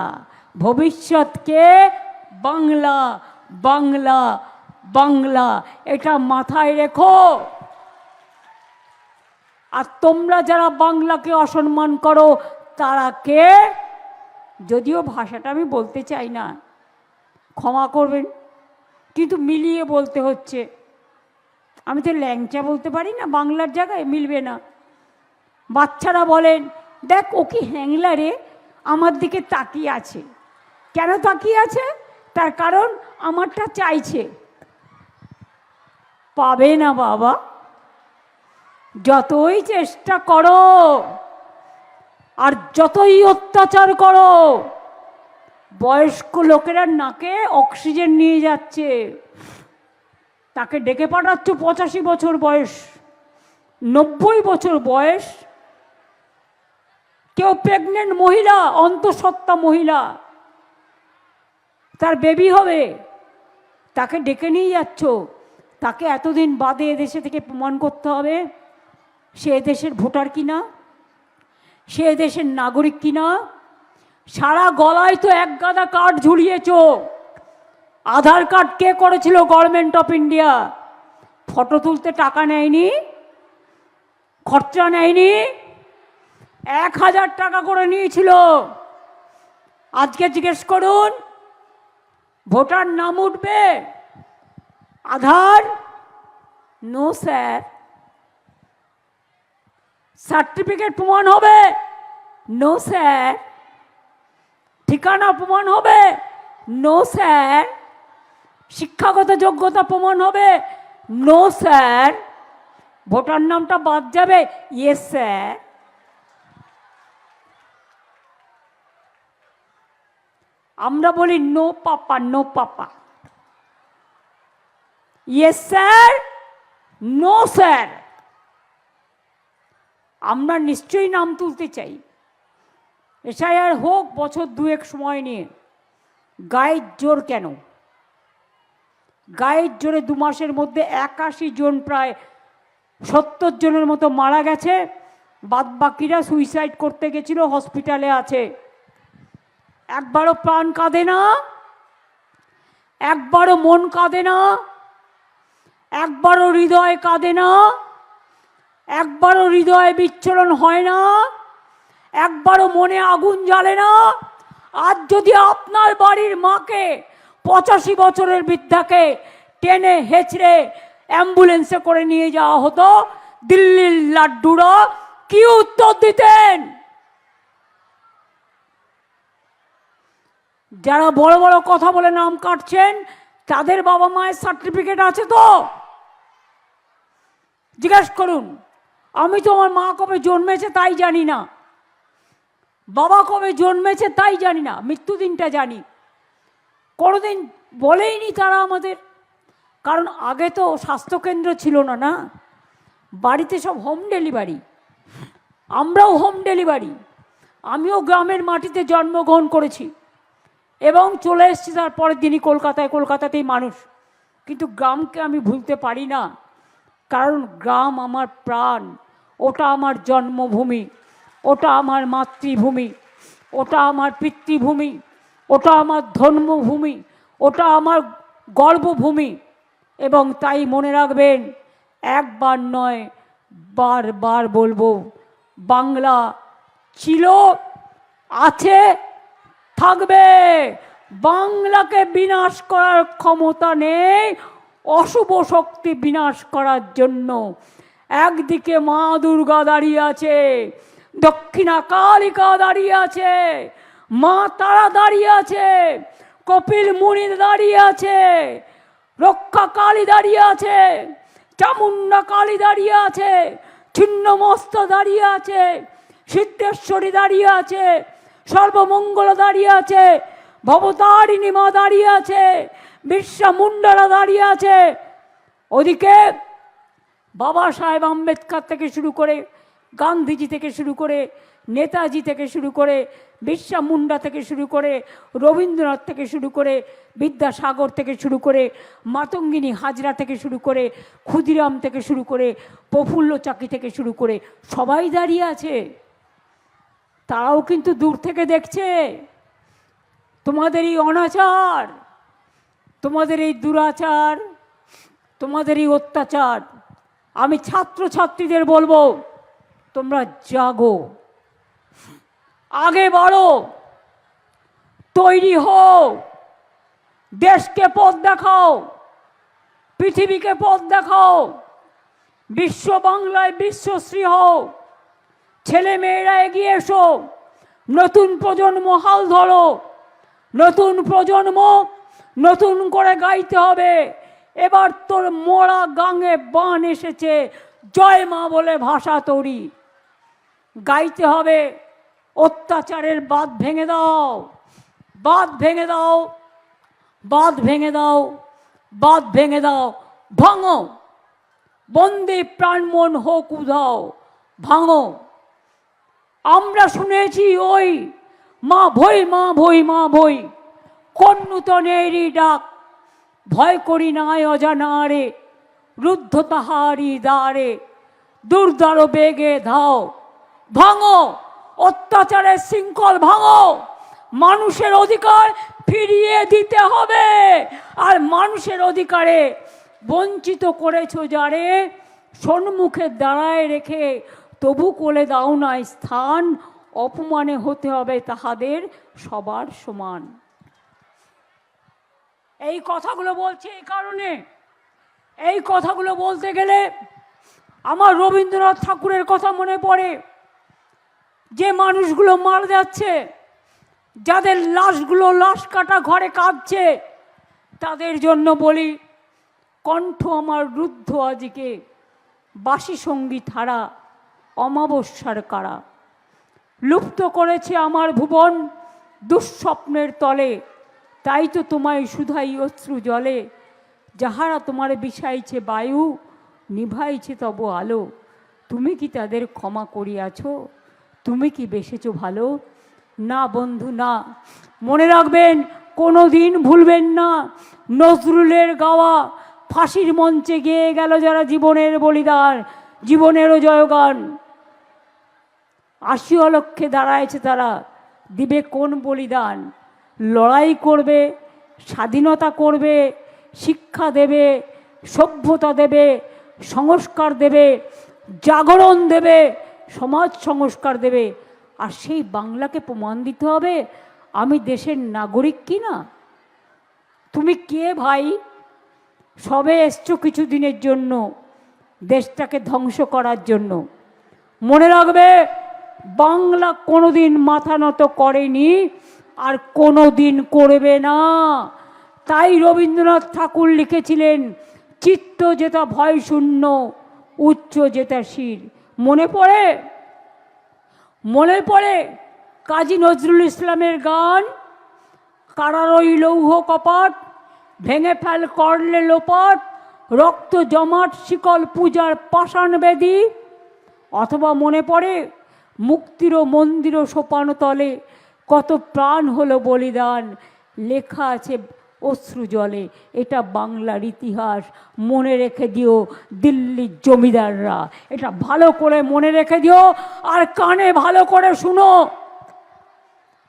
ভবিষ্যৎকে বাংলা, বাংলা, বাংলা। এটা মাথায় রেখো। আর তোমরা যারা বাংলাকে অসম্মান করো তারা কে? যদিও ভাষাটা আমি বলতে চাই না, ক্ষমা করবেন, কিন্তু মিলিয়ে বলতে হচ্ছে। আমি তো ল্যাংচা বলতে পারি না, বাংলার জায়গায় মিলবে না। বাচ্চারা বলেন, দেখ ও কি হ্যাংলা রে, আমার দিকে তাকিয়ে আছে। কেন তাকিয়ে আছে? তার কারণ আমারটা চাইছে। পাবে না বাবা, যতই চেষ্টা করো আর যতই অত্যাচার করো, বয়স্ক লোকেরা নাকে অক্সিজেন নিয়ে যাচ্ছে, তাকে ডেকে পাঠাচ্ছ 85 বছর বয়স, 90 বছর বয়স। কেউ প্রেগনেন্ট মহিলা, অন্তঃসত্ত্বা মহিলা, তার বেবি হবে, তাকে ডেকে নিয়ে যাচ্ছ। তাকে এতদিন বাদে এদেশে থেকে প্রমাণ করতে হবে সে এদেশের ভোটার কিনা, সে দেশের নাগরিক কিনা। সারা গলায় তো এক গাদা কার্ড ঝুলিয়েছ। আধার কার্ড কে করেছিল? Government of India. ফটো তুলতে টাকা নেয়নি, খরচা নেয়নি, 1000 টাকা করে নিয়েছিল। আজকে জিজ্ঞেস করুন, ভোটার নাম উঠবে, আধার? No sir. সার্টিফিকেট প্রমাণ হবে? No sir. ঠিকানা প্রমাণ হবে? No sir. শিক্ষাগত যোগ্যতা প্রমাণ হবে? No sir. ভোটার নামটা বাদ যাবে? Yes sir. আমরা বলি no papa, no papa. Yes sir, no sir. আমরা নিশ্চয়ই নাম তুলতে চাই। এসআইআর হোক বছর দুয়েক সময় নিয়ে। গায়ের জোর কেন? গায়ের জোরে 2 মাসের মধ্যে 81 জন, প্রায় 70 জনের মতো মারা গেছে। বাদবাকিরা সুইসাইড করতে গেছিল, হসপিটালে আছে। একবারও প্রাণ কাঁদে না, একবারও মন কাঁদে না, একবারও হৃদয় কাঁদে না, একবারও হৃদয়ে বিচ্ছলন হয় না, একবারও মনে আগুন জ্বালে না। আজ যদি আপনার বাড়ির মাকে, 85 বছরের বৃদ্ধাকে টেনে হেঁচড়ে অ্যাম্বুলেন্সে করে নিয়ে যাওয়া হতো, দিল্লির লাড্ডুরা কি উত্তর দিতেন? যারা বড় বড় কথা বলে নাম কাটছেন, তাদের বাবা মায়ের সার্টিফিকেট আছে তো? জিজ্ঞেস করুন। আমি তো আমার মা কবে জন্মেছে তাই জানি না, বাবা কবে জন্মেছে তাই জানি না, মৃত্যুদিনটা জানি। কোনোদিন বলেইনি তারা আমাদের। কারণ আগে তো স্বাস্থ্যকেন্দ্র ছিল না, না, বাড়িতে সব হোম ডেলিভারি। আমরাও হোম ডেলিভারি। আমিও গ্রামের মাটিতে জন্মগ্রহণ করেছি এবং চলে এসেছি তার পরের দিনই কলকাতায়। কলকাতাতেই মানুষ, কিন্তু গ্রামকে আমি ভুলতে পারি না। কারণ গ্রাম আমার প্রাণ, ওটা আমার জন্মভূমি, ওটা আমার মাতৃভূমি, ওটা আমার পিতৃভূমি, ওটা আমার ধর্মভূমি, ওটা আমার গর্বভূমি। এবং তাই মনে রাখবেন, একবার নয় বারবার বলবো, বাংলা ছিল, আছে, থাকবে। বাংলাকে বিনাশ করার ক্ষমতা নেই অশুভ শক্তি বিনাশ করার জন্য। একদিকে মা দুর্গা দাঁড়িয়ে আছে, দক্ষিণা কালিকা দাঁড়িয়ে আছে, মা তারা দাঁড়িয়ে আছে, কপিল মুনি দাঁড়িয়ে আছে, রক্ষা কালী দাঁড়িয়ে আছে, চামুন্ডা কালী দাঁড়িয়ে আছে, ছিন্নমস্ত দাঁড়িয়ে আছে, সিদ্ধেশ্বরী দাঁড়িয়ে আছে, সর্বমঙ্গল দাঁড়িয়ে আছে, ভবতারিণী মা দাঁড়িয়ে আছে, বিশ্বা মুন্ডারা দাঁড়িয়ে আছে। ওদিকে বাবা সাহেব আম্বেদকর থেকে শুরু করে, গান্ধীজি থেকে শুরু করে, নেতাজি থেকে শুরু করে, বিশ্বা মুন্ডা থেকে শুরু করে, রবীন্দ্রনাথ থেকে শুরু করে, বিদ্যাসাগর থেকে শুরু করে, মাতঙ্গিনী হাজরা থেকে শুরু করে, ক্ষুদিরাম থেকে শুরু করে, প্রফুল্ল চাকি থেকে শুরু করে, সবাই দাঁড়িয়ে আছে। তারাও কিন্তু দূর থেকে দেখছে তোমাদের এই অনাচার, তোমাদের এই দুরাচার, তোমাদের এই অত্যাচার। আমি ছাত্রছাত্রীদের বলবো, তোমরা জাগো, আগে বাড়ো, তৈরি হও, দেশকে পথ দেখাও, পৃথিবীকে পথ দেখাও, বিশ্ব বাংলায় বিশ্বশ্রী হও। ছেলে মেয়েরা এগিয়ে এসো, নতুন প্রজন্ম হাল ধরো, নতুন প্রজন্ম নতুন করে গাইতে হবে। এবার তোর মোড়া গাঙে বান এসেছে, জয় মা বলে ভাষা তৈরি গাইতে হবে। অত্যাচারের বাঁধ ভেঙে দাও, বাঁধ ভেঙে দাও, বাঁধ ভেঙে দাও, বাঁধ ভেঙে দাও, ভাঙো। বন্দে প্রাণমন হোক উধাও, ভাঙো। আমরা শুনেছি ওই মা ভই, মা ভই, মা ভই, কোন নূতনেরই ডাক, ভয় করি নাই অজানারে, রুদ্ধ তাহারি দ্বারে, দুর্দার বেগে ধাও। ভাঙো, অত্যাচারের শৃঙ্খল ভাঙো। মানুষের অধিকার ফিরিয়ে দিতে হবে। আর মানুষের অধিকারে বঞ্চিত করেছো যারে, সম্মুখে দাঁড়ায় রেখে তবু কোলে দাও না স্থান, অপমানে হতে হবে তাহাদের সবার সমান। এই কথাগুলো বলছি এই কারণে, এই কথাগুলো বলতে গেলে আমার রবীন্দ্রনাথ ঠাকুরের কথা মনে পড়ে। যে মানুষগুলো মারা যাচ্ছে, যাদের লাশগুলো লাশ কাটা ঘরে কাঁদছে, তাদের জন্য বলি, কণ্ঠ আমার রুদ্ধ আজকে, বাসি সঙ্গীত হারা অমাবস্যার কারা। লুপ্ত করেছে আমার ভুবন দুঃস্বপ্নের তলে, তাই তো তোমায় শুধাই অশ্রু জলে, যাহারা তোমারে বিষাইছে বায়ু, নিভাইছে তব আলো। তুমি কি তাদের ক্ষমা করিয়াছ? তুমি কি বেসেছ ভালো? না বন্ধু না। মনে রাখবেন, কোনো দিন ভুলবেন না নজরুলের গাওয়া ফাঁসির মঞ্চে গেয়ে গেল যারা জীবনের বলিদান, জীবনেরও জয়গান। ৮০ লক্ষে দাঁড়ায়ছে তারা, দিবে কোন বলিদান? লড়াই করবে, স্বাধীনতা করবে, শিক্ষা দেবে, সভ্যতা দেবে, সংস্কার দেবে, জাগরণ দেবে, সমাজ সংস্কার দেবে। আর সেই বাংলাকে প্রমাণ দিতে হবে আমি দেশের নাগরিক কি না। তুমি কে ভাই? সবে এসছো কিছু দিনের জন্য, দেশটাকে ধ্বংস করার জন্য। মনে রাখবে, বাংলা কোনোদিন মাথা নত করেনি আর কোনো দিন করবে না। তাই রবীন্দ্রনাথ ঠাকুর লিখেছিলেন, চিত্ত যেটা ভয় শূন্য, উচ্চ যেটা শির। মনে পড়ে? মনে পড়ে কাজী নজরুল ইসলামের গান, কারারই লৌহ কপাট, ভেঙে ফেল করলে লোপাট, রক্ত জমাট শিকল পূজার পাষাণ বেদী। অথবা মনে পড়ে মুক্তির মন্দির সোপান তলে, কত প্রাণ হলো বলিদান, লেখা আছে অশ্রু জলে। এটা বাংলার ইতিহাস। মনে রেখে দিও দিল্লির জমিদাররা, এটা ভালো করে মনে রেখে দিও আর কানে ভালো করে শুনো।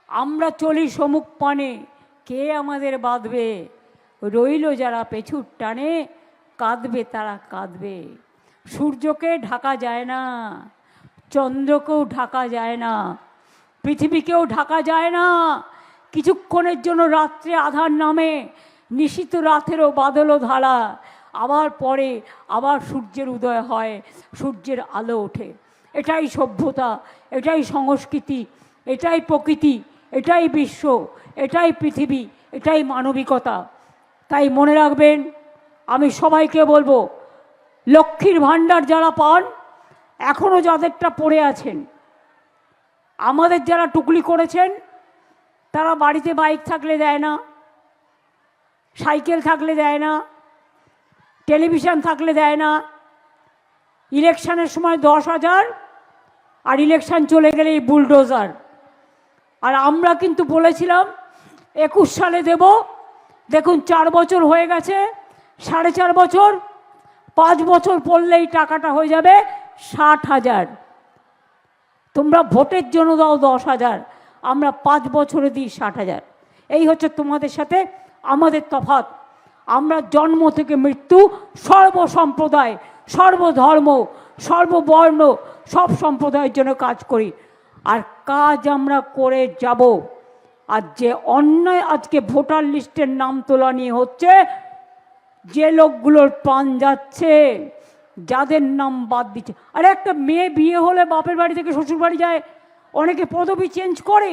আমরা চলি সমুখ পানে, কে আমাদের বাঁধবে? রইল যারা পেছুর টানে, কাঁদবে তারা কাঁদবে। সূর্যকে ঢাকা যায় না, চন্দ্রকেও ঢাকা যায় না, পৃথিবীকেও ঢাকা যায় না। কিছুক্ষণের জন্য রাত্রে আধার নামে, নিশীত রাতেরও বাদলও ধারা, আবার পরে আবার সূর্যের উদয় হয়, সূর্যের আলো ওঠে। এটাই সভ্যতা, এটাই সংস্কৃতি, এটাই প্রকৃতি, এটাই বিশ্ব, এটাই পৃথিবী, এটাই মানবিকতা। তাই মনে রাখবেন, আমি সবাইকে বলবো, লক্ষ্মীর ভাণ্ডার যারা পান, এখনও যাদেরটা পড়ে আছেন, আমাদের যারা টুকলি করেছেন, তারা বাড়িতে বাইক থাকলে দেয় না, সাইকেল থাকলে দেয় না, টেলিভিশন থাকলে দেয় না। ইলেকশনের সময় 10,000, আর ইলেকশন চলে গেলে এই বুলডোজার। আর আমরা কিন্তু বলেছিলাম 21 সালে দেব। দেখুন 4 বছর হয়ে গেছে, 4.5 বছর, 5 বছর পড়লেই টাকাটা হয়ে যাবে 60,000। তোমরা ভোটের জন্য দাও 10,000, আমরা 5 বছরে দিই 60,000। এই হচ্ছে তোমাদের সাথে আমাদের তফাৎ। আমরা জন্ম থেকে মৃত্যু সর্বসম্প্রদায়, সর্বধর্ম, সর্ববর্ণ, সব সম্প্রদায়ের জন্য কাজ করি, আর কাজ আমরা করে যাব। আর যে অন্যায় আজকে ভোটার লিস্টের নাম তোলা নিয়ে হচ্ছে, যে লোকগুলোর প্রাণ যাচ্ছে, যাদের নাম বাদ দিচ্ছে। আরে একটা মেয়ে বিয়ে হলে বাপের বাড়ি থেকে শ্বশুর বাড়ি যায়, অনেকে পদবি চেঞ্জ করে,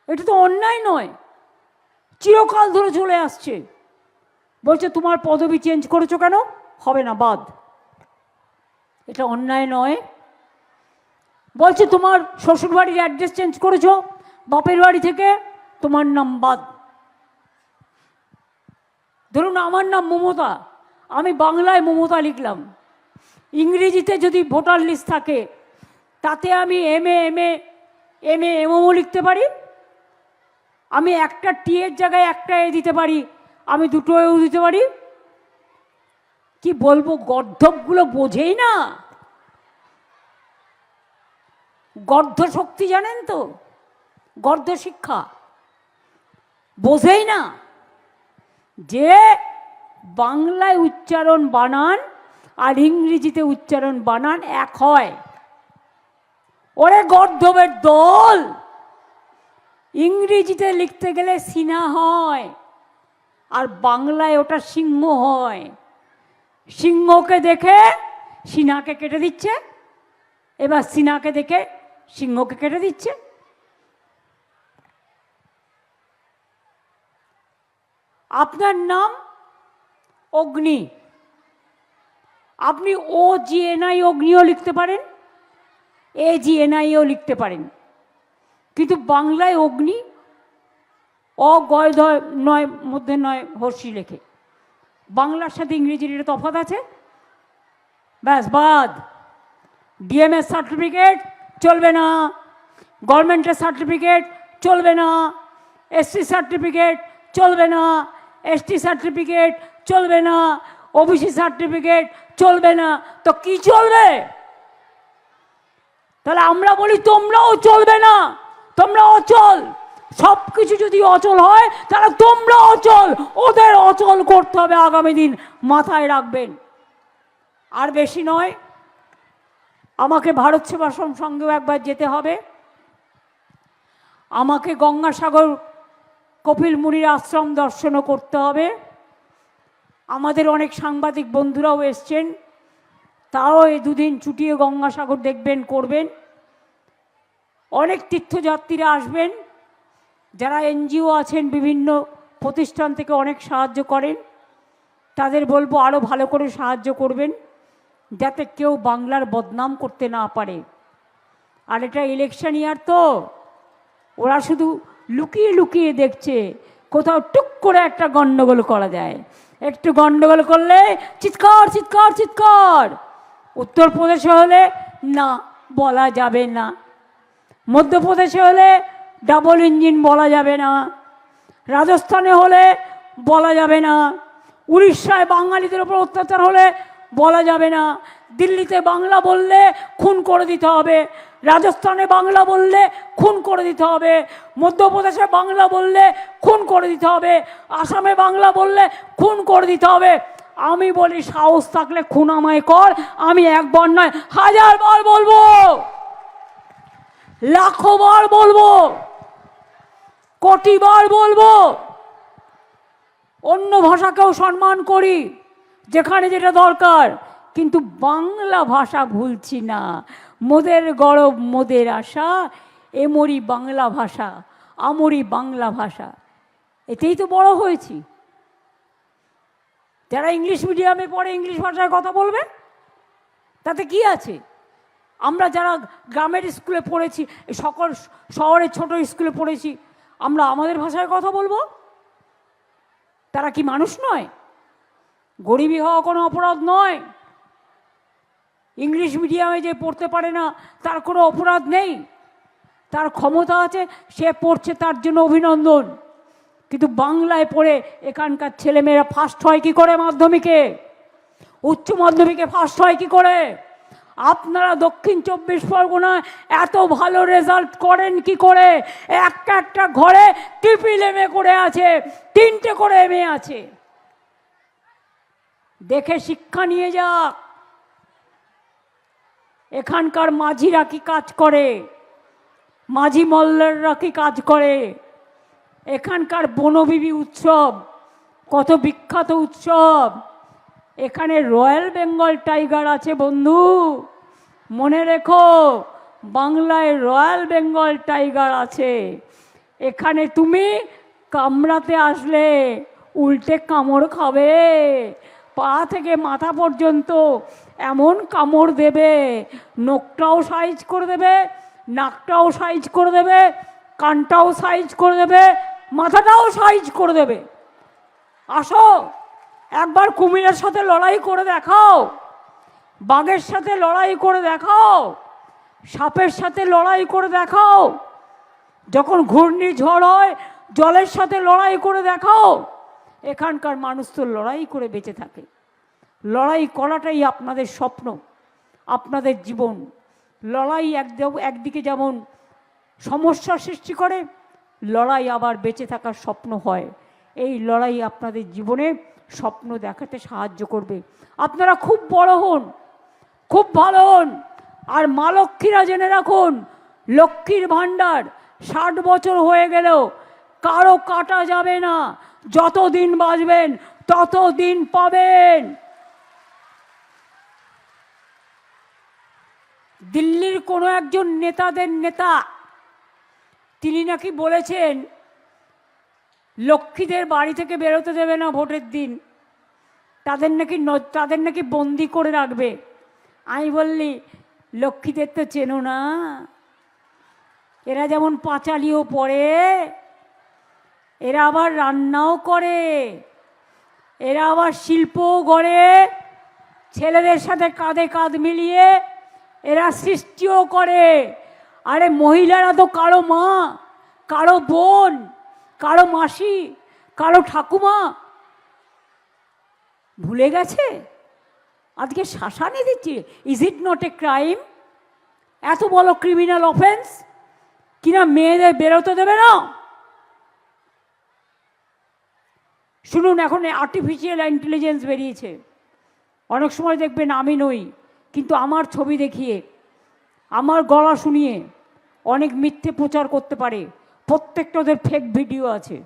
এটা তো অন্যায় নয়, চিরকাল ধরে চলে আসছে। বলছে তোমার পদবি চেঞ্জ করেছো কেন? হবে না, বাদ। এটা অন্যায় নয়। বলছে তোমার শ্বশুর বাড়ির অ্যাড্রেস চেঞ্জ করেছো বাপের বাড়ি থেকে, তোমার নাম বাদ। ধরুন আমার নাম মমতা, আমি বাংলায় মমতা লিখলাম, ইংরেজিতে যদি ভোটার লিস্ট থাকে তাতে আমি এমও লিখতে পারি, আমি একটা টি এর জায়গায় একটা এ দিতে পারি, আমি দুটো এও দিতে পারি। কি বলবো, গর্ধবগুলো বোঝেই না। গর্ধ শক্তি জানেন তো, গর্ধ শিক্ষা বোঝেই না যে বাংলায় উচ্চারণ বানান আর ইংরেজিতে উচ্চারণ বানান এক হয়। ওরে গর্ধবের দল, ইংরেজিতে লিখতে গেলে সিনা হয় আর বাংলায় ওটা সিংহ হয়। সিংহকে দেখে সিনাকে কেটে দিচ্ছে, এবার সিনাকে দেখে সিংহকে কেটে দিচ্ছে। আপনার নাম অগ্নি, আপনি OGNI অগ্নিও লিখতে পারেন, AGNIও লিখতে পারেন, কিন্তু বাংলায় অগ্নি অগয় নয় মধ্যে নয় হর্ষি লেখে। বাংলার সাথে ইংরেজির এটা তফাৎ আছে, ব্যাস বাদ। ডিএমএস সার্টিফিকেট চলবে না, গভর্নমেন্টের সার্টিফিকেট চলবে না, এসসি সার্টিফিকেট চলবে না, এসটি সার্টিফিকেট চলবে না, ওবিসি সার্টিফিকেট চলবে না, তো কি চলবে? তাহলে আমরা বলি তোমরাও চলবে না, তোমরা অচল। সব কিছু যদি অচল হয় তাহলে তোমরা অচল, ওদের অচল করতে হবে আগামী দিন, মাথায় রাখবেন। আর বেশি নয়, আমাকে ভারত সেবাশ্রম সঙ্গেও একবার যেতে হবে, আমাকে গঙ্গাসাগর কপিল মুনির আশ্রম দর্শনও করতে হবে। আমাদের অনেক সাংবাদিক বন্ধুরাও এসছেন, তারাও এই দুদিন ছুটিয়ে গঙ্গাসাগর দেখবেন, করবেন। অনেক তীর্থযাত্রীরা আসবেন, যারা এনজিও আছেন, বিভিন্ন প্রতিষ্ঠান থেকে অনেক সাহায্য করেন, তাদের বলবো আরও ভালো করে সাহায্য করবেন, যাতে কেউ বাংলার বদনাম করতে না পারে। আর এটা ইলেকশন ইয়ার, তো ওরা শুধু লুকিয়ে লুকিয়ে দেখছে কোথাও টুক করে একটা গন্ডগোল করা যায়। একটু গন্ডগোল করলে চিৎকার চিৎকার চিৎকার। উত্তরপ্রদেশে হলে না, বলা যাবে না। মধ্যপ্রদেশে হলে ডাবল ইঞ্জিন বলা যাবে না, রাজস্থানে হলে বলা যাবে না, উড়িষ্যায় বাঙালিদের ওপর অত্যাচার হলে বলা যাবে না, দিল্লিতে বাংলা বললে খুন করে দিতে হবে, রাজস্থানে বাংলা বললে খুন করে দিতে হবে, মধ্যপ্রদেশে বাংলা বললে খুন করে দিতে হবে, আসামে বাংলা বললে খুন করে দিতে হবে। আমি বলি সাহস থাকলে খুন আমায় কর, আমি একবার নয় 1000 বার বলবো, লাখো বার বলবো, কোটি বার বলবো। অন্য ভাষাকেও সম্মান করি যেখানে যেটা দরকার, কিন্তু বাংলা ভাষা ভুলছি না। মোদের গরব মোদের আশা, এমরি বাংলা ভাষা, আমরি বাংলা ভাষা, এতেই তো বড় হয়েছি। যারা ইংলিশ মিডিয়ামে পড়ে ইংলিশ ভাষায় কথা বলবে, তাতে কি আছে? আমরা যারা গ্রামের স্কুলে পড়েছি, সকল শহরের ছোট স্কুলে পড়েছি, আমরা আমাদের ভাষায় কথা বলবো? তারা কি মানুষ নয়? গরিবী হওয়া কোনো অপরাধ নয়। ইংলিশ মিডিয়ামে যে পড়তে পারে না তার কোনো অপরাধ নেই, তার ক্ষমতা আছে, সে পড়ছে, তার জন্য অভিনন্দন। কিন্তু বাংলায় পড়ে এখানকার ছেলেমেয়েরা ফার্স্ট হয় কি করে? মাধ্যমিকে, উচ্চ মাধ্যমিকে ফার্স্ট হয় কি করে? আপনারা দক্ষিণ 24 পরগনায় এত ভালো রেজাল্ট করেন কি করে? একটা একটা ঘরে ট্রিপল এমএ করে আছে, 3টে করে এমএ আছে। দেখে শিক্ষা নিয়ে যাক। এখানকার মাঝিরা কি কাজ করে, মাঝি মল্লাররা কি কাজ করে, এখানকার বনবিবি উৎসব কত বিখ্যাত উৎসব। এখানে রয়্যাল বেঙ্গল টাইগার আছে বন্ধু, মনে রেখো, বাংলায় রয়্যাল বেঙ্গল টাইগার আছে। এখানে তুমি কামড়াতে আসলে উল্টে কামড় খাবে, পা থেকে মাথা পর্যন্ত এমন কামড় দেবে, নখটাও সাইজ করে দেবে, নাকটাও সাইজ করে দেবে, কানটাও সাইজ করে দেবে, মাথাটাও সাইজ করে দেবে। আসো একবার কুমিরের সাথে লড়াই করে দেখাও, বাঘের সাথে লড়াই করে দেখাও, সাপের সাথে লড়াই করে দেখাও, যখন ঘূর্ণিঝড় হয় জলের সাথে লড়াই করে দেখাও। এখানকার মানুষ তো লড়াই করে বেঁচে থাকে। লড়াই করাটাই আপনাদের স্বপ্ন, আপনাদের জীবন। লড়াই একদিকে যেমন সমস্যার সৃষ্টি করে, লড়াই আবার বেঁচে থাকার স্বপ্ন হয়। এই লড়াই আপনাদের জীবনে স্বপ্ন দেখাতে সাহায্য করবে। আপনারা খুব বড় হন, খুব ভালো হন। আর মা লক্ষ্মীরা জেনে রাখুন, লক্ষ্মীর ভাণ্ডার 60 বছর হয়ে গেলেও কারো কাটা যাবে না। যতদিন বাঁচবেন ততদিন পাবেন। দিল্লির কোনো একজন নেতাদের নেতা, তিনি নাকি বলেছেন লক্ষ্মীদের বাড়ি থেকে বেরোতে দেবে না ভোটের দিন, তাদের নাকি বন্দি করে রাখবে। আমি বললি, লক্ষ্মীদের তো চেনো না, এরা যেমন পাঁচালিও পড়ে, এরা আবার রান্নাও করে, এরা আবার শিল্পও গড়ে, ছেলেদের সাথে কাঁধে কাঁধ মিলিয়ে এরা সৃষ্টিও করে। আরে মহিলারা তো কারো মা, কারো বোন, কারো মাসি, কারো ঠাকুমা, ভুলে গেছে? আজকে শাসানি দিচ্ছে। Is it not a crime? এত বড় ক্রিমিনাল অফেন্স কিনা মেয়েদের বেরোতে দেবে না? শুনুন, এখন আর্টিফিশিয়াল ইন্টেলিজেন্স বেরিয়েছে। অনেক সময় দেখবেন আমি নই, কিন্তু আমার ছবি দেখিয়ে, আমার গলা শুনিয়ে অনেক মিথ্যে প্রচার করতে পারে। প্রত্যেকটা ওদের ফেক ভিডিও আছে,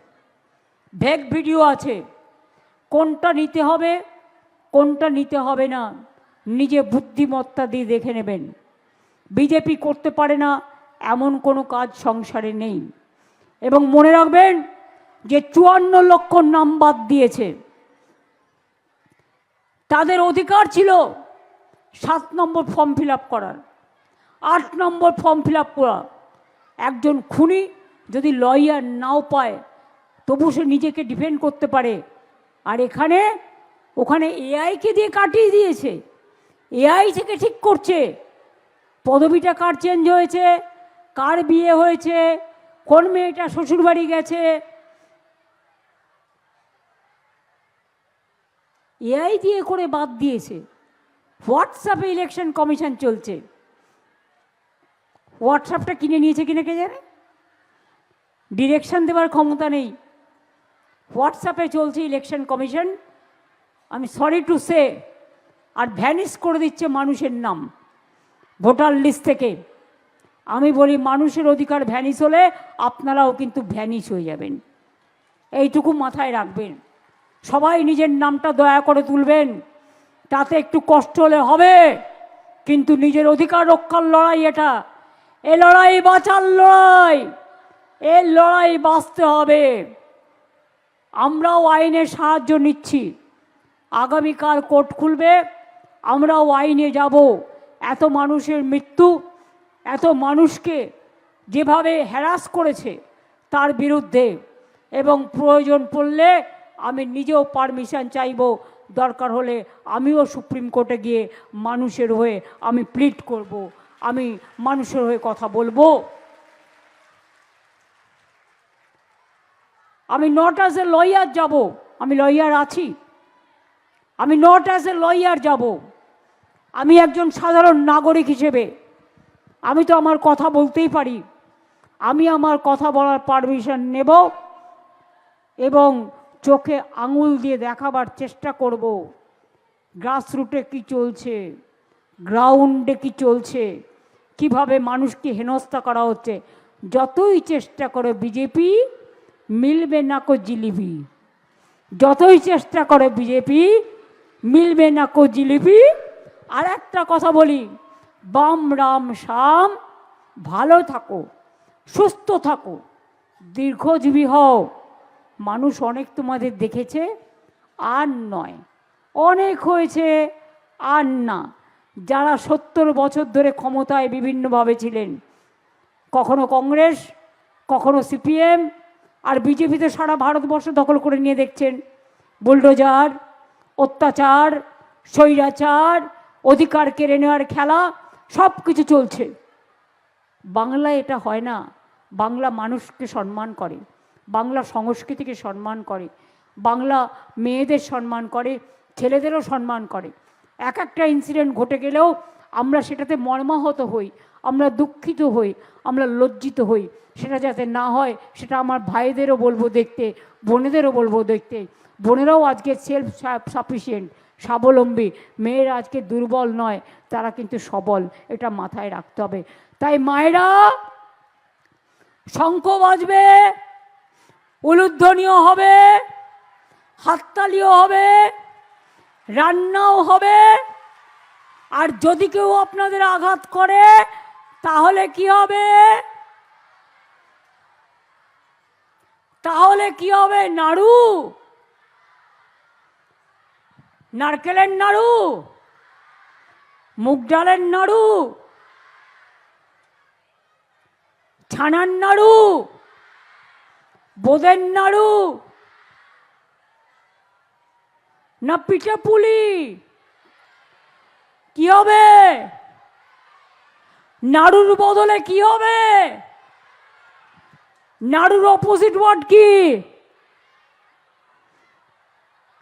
ফেক ভিডিও আছে। কোনটা নিতে হবে, কোনটা নিতে হবে না, নিজে বুদ্ধিমত্তা দিয়ে দেখে নেবেন। বিজেপি করতে পারে না এমন কোনো কাজ সংসারে নেই। এবং মনে রাখবেন যে 54 লক্ষ নাম বাদ দিয়েছে, তাদের অধিকার ছিল 7 নম্বর ফর্ম ফিল আপ করার, 8 নম্বর ফর্ম ফিল আপ করা। একজন খুনি যদি লয়ার নাও পায় তবু সে নিজেকে ডিফেন্ড করতে পারে। আর এখানে ওখানে এআইকে দিয়ে কাটিয়ে দিয়েছে, এআই থেকে ঠিক করছে পদবিটা কার চেঞ্জ হয়েছে, কার বিয়ে হয়েছে, কোন মেয়েটা শ্বশুরবাড়ি গেছে, এআই দিয়ে করে বাদ দিয়েছে। হোয়াটসঅ্যাপে ইলেকশন কমিশন চলছে। হোয়াটসঅ্যাপটা কিনে নিয়েছে কিনা কে জানে, ডিরেকশন দেওয়ার ক্ষমতা নেই। হোয়াটসঅ্যাপে চলছে ইলেকশন কমিশন, আমি সরি টু সে। আর ভ্যানিশ করে দিচ্ছে মানুষের নাম ভোটার লিস্ট থেকে। আমি বলি মানুষের অধিকার ভ্যানিশ হলে আপনারাও কিন্তু ভ্যানিশ হয়ে যাবেন, এইটুকু মাথায় রাখবেন। সবাই নিজের নামটা দয়া করে তুলবেন, তাতে একটু কষ্ট হলে হবে, কিন্তু নিজের অধিকার রক্ষার লড়াই এটা। এ লড়াই বাঁচার লড়াই, এই লড়াই বাঁচতে হবে। আমরাও আইনের সাহায্য নিচ্ছি। আগামীকাল কোর্ট খুলবে, আমরাও আইনে যাব। এত মানুষের মৃত্যু, এত মানুষকে যেভাবে হ্যারাস করেছে তার বিরুদ্ধে, এবং প্রয়োজন পড়লে আমি নিজেও পারমিশন চাইব। দরকার হলে আমিও সুপ্রিম কোর্টে গিয়ে মানুষের হয়ে আমি প্লিড করব, আমি মানুষের হয়ে কথা বলবো। আমি নট অ্যাজ এ লয়ার যাব, আমি লয়ার আছি, আমি নট অ্যাজ এ লয়ার যাব, আমি একজন সাধারণ নাগরিক হিসেবে আমি তো আমার কথা বলতেই পারি। আমি আমার কথা বলার পারমিশন নেব এবং চোখে আঙুল দিয়ে দেখাবার চেষ্টা করব গ্রাসরুটে কি চলছে, গ্রাউন্ডে কি চলছে, কিভাবে মানুষকে হেনস্থা করা হচ্ছে। যতই চেষ্টা করে বিজেপি, মিলবে না কো জিলিপি, যতই চেষ্টা করে বিজেপি, মিলবে না কো জিলিপি। আর একটা কথা বলি, বাম রাম শাম, ভালো থাকো, সুস্থ থাকো, দীর্ঘজীবী হও। মানুষ অনেক তোমাদের দেখেছে, আর নয়, অনেক হয়েছে, আর না। যারা 70 বছর ধরে ক্ষমতায় বিভিন্নভাবে ছিলেন, কখনো কংগ্রেস, কখনো সিপিএম, আর বিজেপিতে সারা ভারতবর্ষ দখল করে নিয়ে দেখছেন। বুলডোজার, অত্যাচার, স্বৈরাচার, অধিকার কেড়ে নেওয়ার খেলা সব কিছু চলছে। বাংলায় এটা হয় না। বাংলা মানুষকে সম্মান করে, বাংলা সংস্কৃতিকে সম্মান করে, বাংলা মেয়েদের সম্মান করে, ছেলেদেরও সম্মান করে। এক একটা ইনসিডেন্ট ঘটে গেলেও আমরা সেটাতে মর্মাহত হই, আমরা দুঃখিত হই, আমরা লজ্জিত হই। সেটা যাতে না হয় সেটা আমার ভাইদেরও বলবো দেখতে, বোনেদেরও বলবো দেখতে। বোনেরাও আজকে সেলফ সাফিসিয়েন্ট, স্বাবলম্বী। মেয়েরা আজকে দুর্বল নয়, তারা কিন্তু সবল, এটা মাথায় রাখতে হবে। তাই মায়েরা, শঙ্খ বাজবে, উলুধ্বনিও হবে, হাততালিও হবে, রান্নাও হবে। আর যদি কেউ আপনাদের আঘাত করে তাহলে কি হবে? তাহলে কি হবে? নাড়ু, নারকেলের নাড়ু, মুগ ডালের নাড়ু, ছানার নাড়ু, বোঁদের নাড়ু না পিঠে পুলি? কি হবে? নাড়ুর বদলে কি হবে? নাড়ুর অপোজিট ওয়ার্ড কি?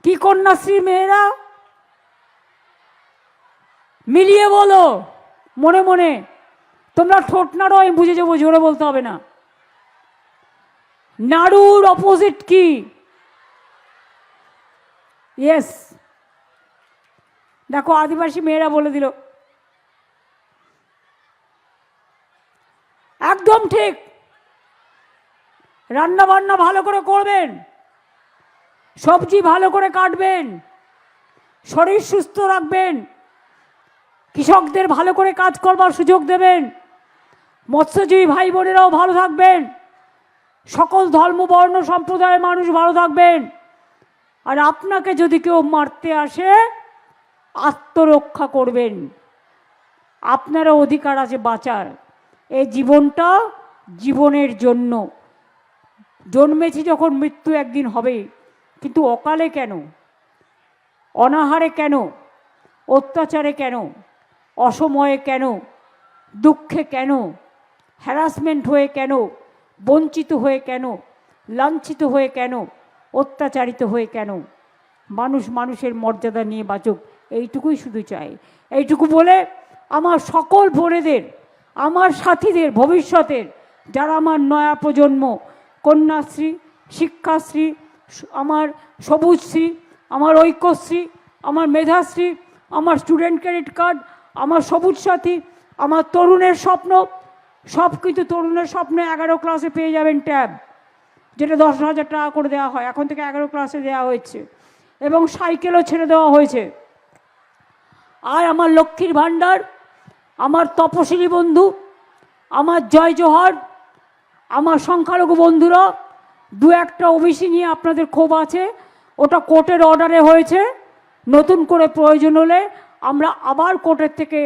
কি কন্যাশ্রী মেয়েরা? মিলিয়ে বলো মনে মনে। তোমরা ঠোঁট নাড়ো, আমি বুঝে যাবো, জোরে বলতে হবে না। নাড়ুর অপোজিট কি? ইয়েস, দেখো আদিবাসী মেয়েরা বলে দিল, একদম ঠিক। রান্না বান্না ভালো করে করবেন, সবজি ভালো করে কাটবেন, শরীর সুস্থ রাখবেন, কৃষকদের ভালো করে কাজ করবার সুযোগ দেবেন, মৎস্যজীবী ভাই বোনেরাও ভালো থাকবেন, সকল ধর্ম বর্ণ সম্প্রদায়ের মানুষ ভালো থাকবেন। আর আপনাকে যদি কেউ মারতে আসে, আত্মরক্ষা করবেন। আপনারও অধিকার আছে বাঁচার। এই জীবনটা জীবনের জন্য জন্মেছি যখন, মৃত্যু একদিন হবে। কিন্তু অকালে কেন? অনাহারে কেন? অত্যাচারে কেন? অসময়ে কেন? দুঃখে কেন? হ্যারাসমেন্ট হয়ে কেন? বঞ্চিত হয়ে কেন? লাঞ্ছিত হয়ে কেন? অত্যাচারিত হয়ে কেন? মানুষ মানুষের মর্যাদা নিয়ে বাঁচুক, এইটুকুই শুধু চাই। এইটুকু বলে আমার সকল বোনেদের, আমার সাথীদের, ভবিষ্যতের যারা আমার নয়া প্রজন্ম, কন্যাশ্রী, শিক্ষাশ্রী, আমার সবুজশ্রী, আমার ঐক্যশ্রী, আমার মেধাশ্রী, আমার স্টুডেন্ট ক্রেডিট কার্ড, আমার সবুজ সাথী, আমার তরুণের স্বপ্ন, সব কিন্তু তরুণের স্বপ্নে 11 ক্লাসে পেয়ে যাবেন ট্যাব, যেটা 10,000 টাকা করে দেওয়া হয়, এখন থেকে 11 ক্লাসে দেওয়া হয়েছে, এবং সাইকেলও ছেড়ে দেওয়া হয়েছে। আর আমার লক্ষ্মীর ভাণ্ডার, আমার তপশিলি বন্ধু, আমার জয় জোহর, আমার সংখ্যালঘু বন্ধুরা, দু একটা ওবিসি নিয়ে আপনাদের ক্ষোভ আছে, ওটা কোর্টের অর্ডারে হয়েছে। নতুন করে প্রয়োজন হলে আমরা আবার কোর্টের থেকে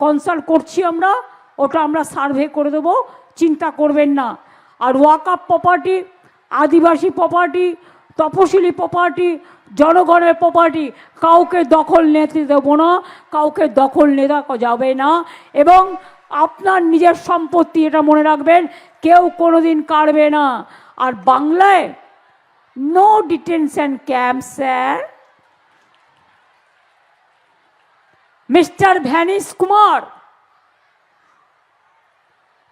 কনসাল্ট করছি, ওটা আমরা সার্ভে করে দেবো, চিন্তা করবেন না। আর ওয়াকআপ প্রপার্টি, আদিবাসী প্রপার্টি, তপশিলি প্রপার্টি, জনগণের প্রপার্টি কাউকে দখল নিতে দেবো না, কাউকে দখল নেওয়া যাবে না। এবং আপনার নিজের সম্পত্তি, এটা মনে রাখবেন, কেউ কোনোদিন কাড়বে না। আর বাংলায় no detention camp sir. Mister ভ্যানিস Kumar,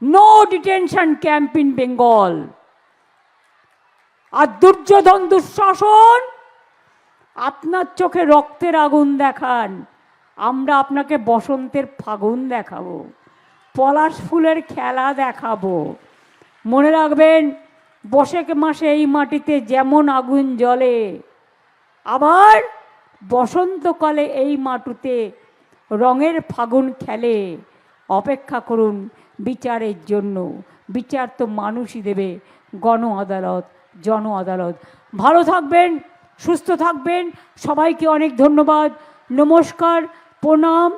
no detention camp in Bengal. আর দুর্যোধন দুঃশাসন, আপনার চোখে রক্তের আগুন দেখান, আমরা আপনাকে বসন্তের ফাগুন দেখাবো, পলাশ ফুলের খেলা দেখাবো। মনে রাখবেন, বৈশাখ মাসে এই মাটিতে যেমন আগুন জ্বলে, আবার বসন্তকালে এই মাটিতে রঙের ফাগুন খেলে। অপেক্ষা করুন বিচারের জন্য। বিচার তো মানুষই দেবে, গণ আদালত, জন আদালত। ভালো থাকবেন, সুস্থ থাকবেন, সবাইকে অনেক ধন্যবাদ, নমস্কার, প্রণাম,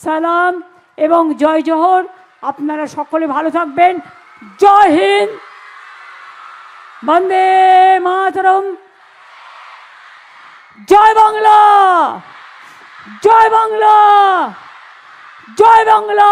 সালাম এবং জয় জোহর। আপনারা সকলে ভালো থাকবেন। জয় হিন্দ, বন্দে মাতরম, জয় বাংলা, জয় বাংলা, জয় বাংলা।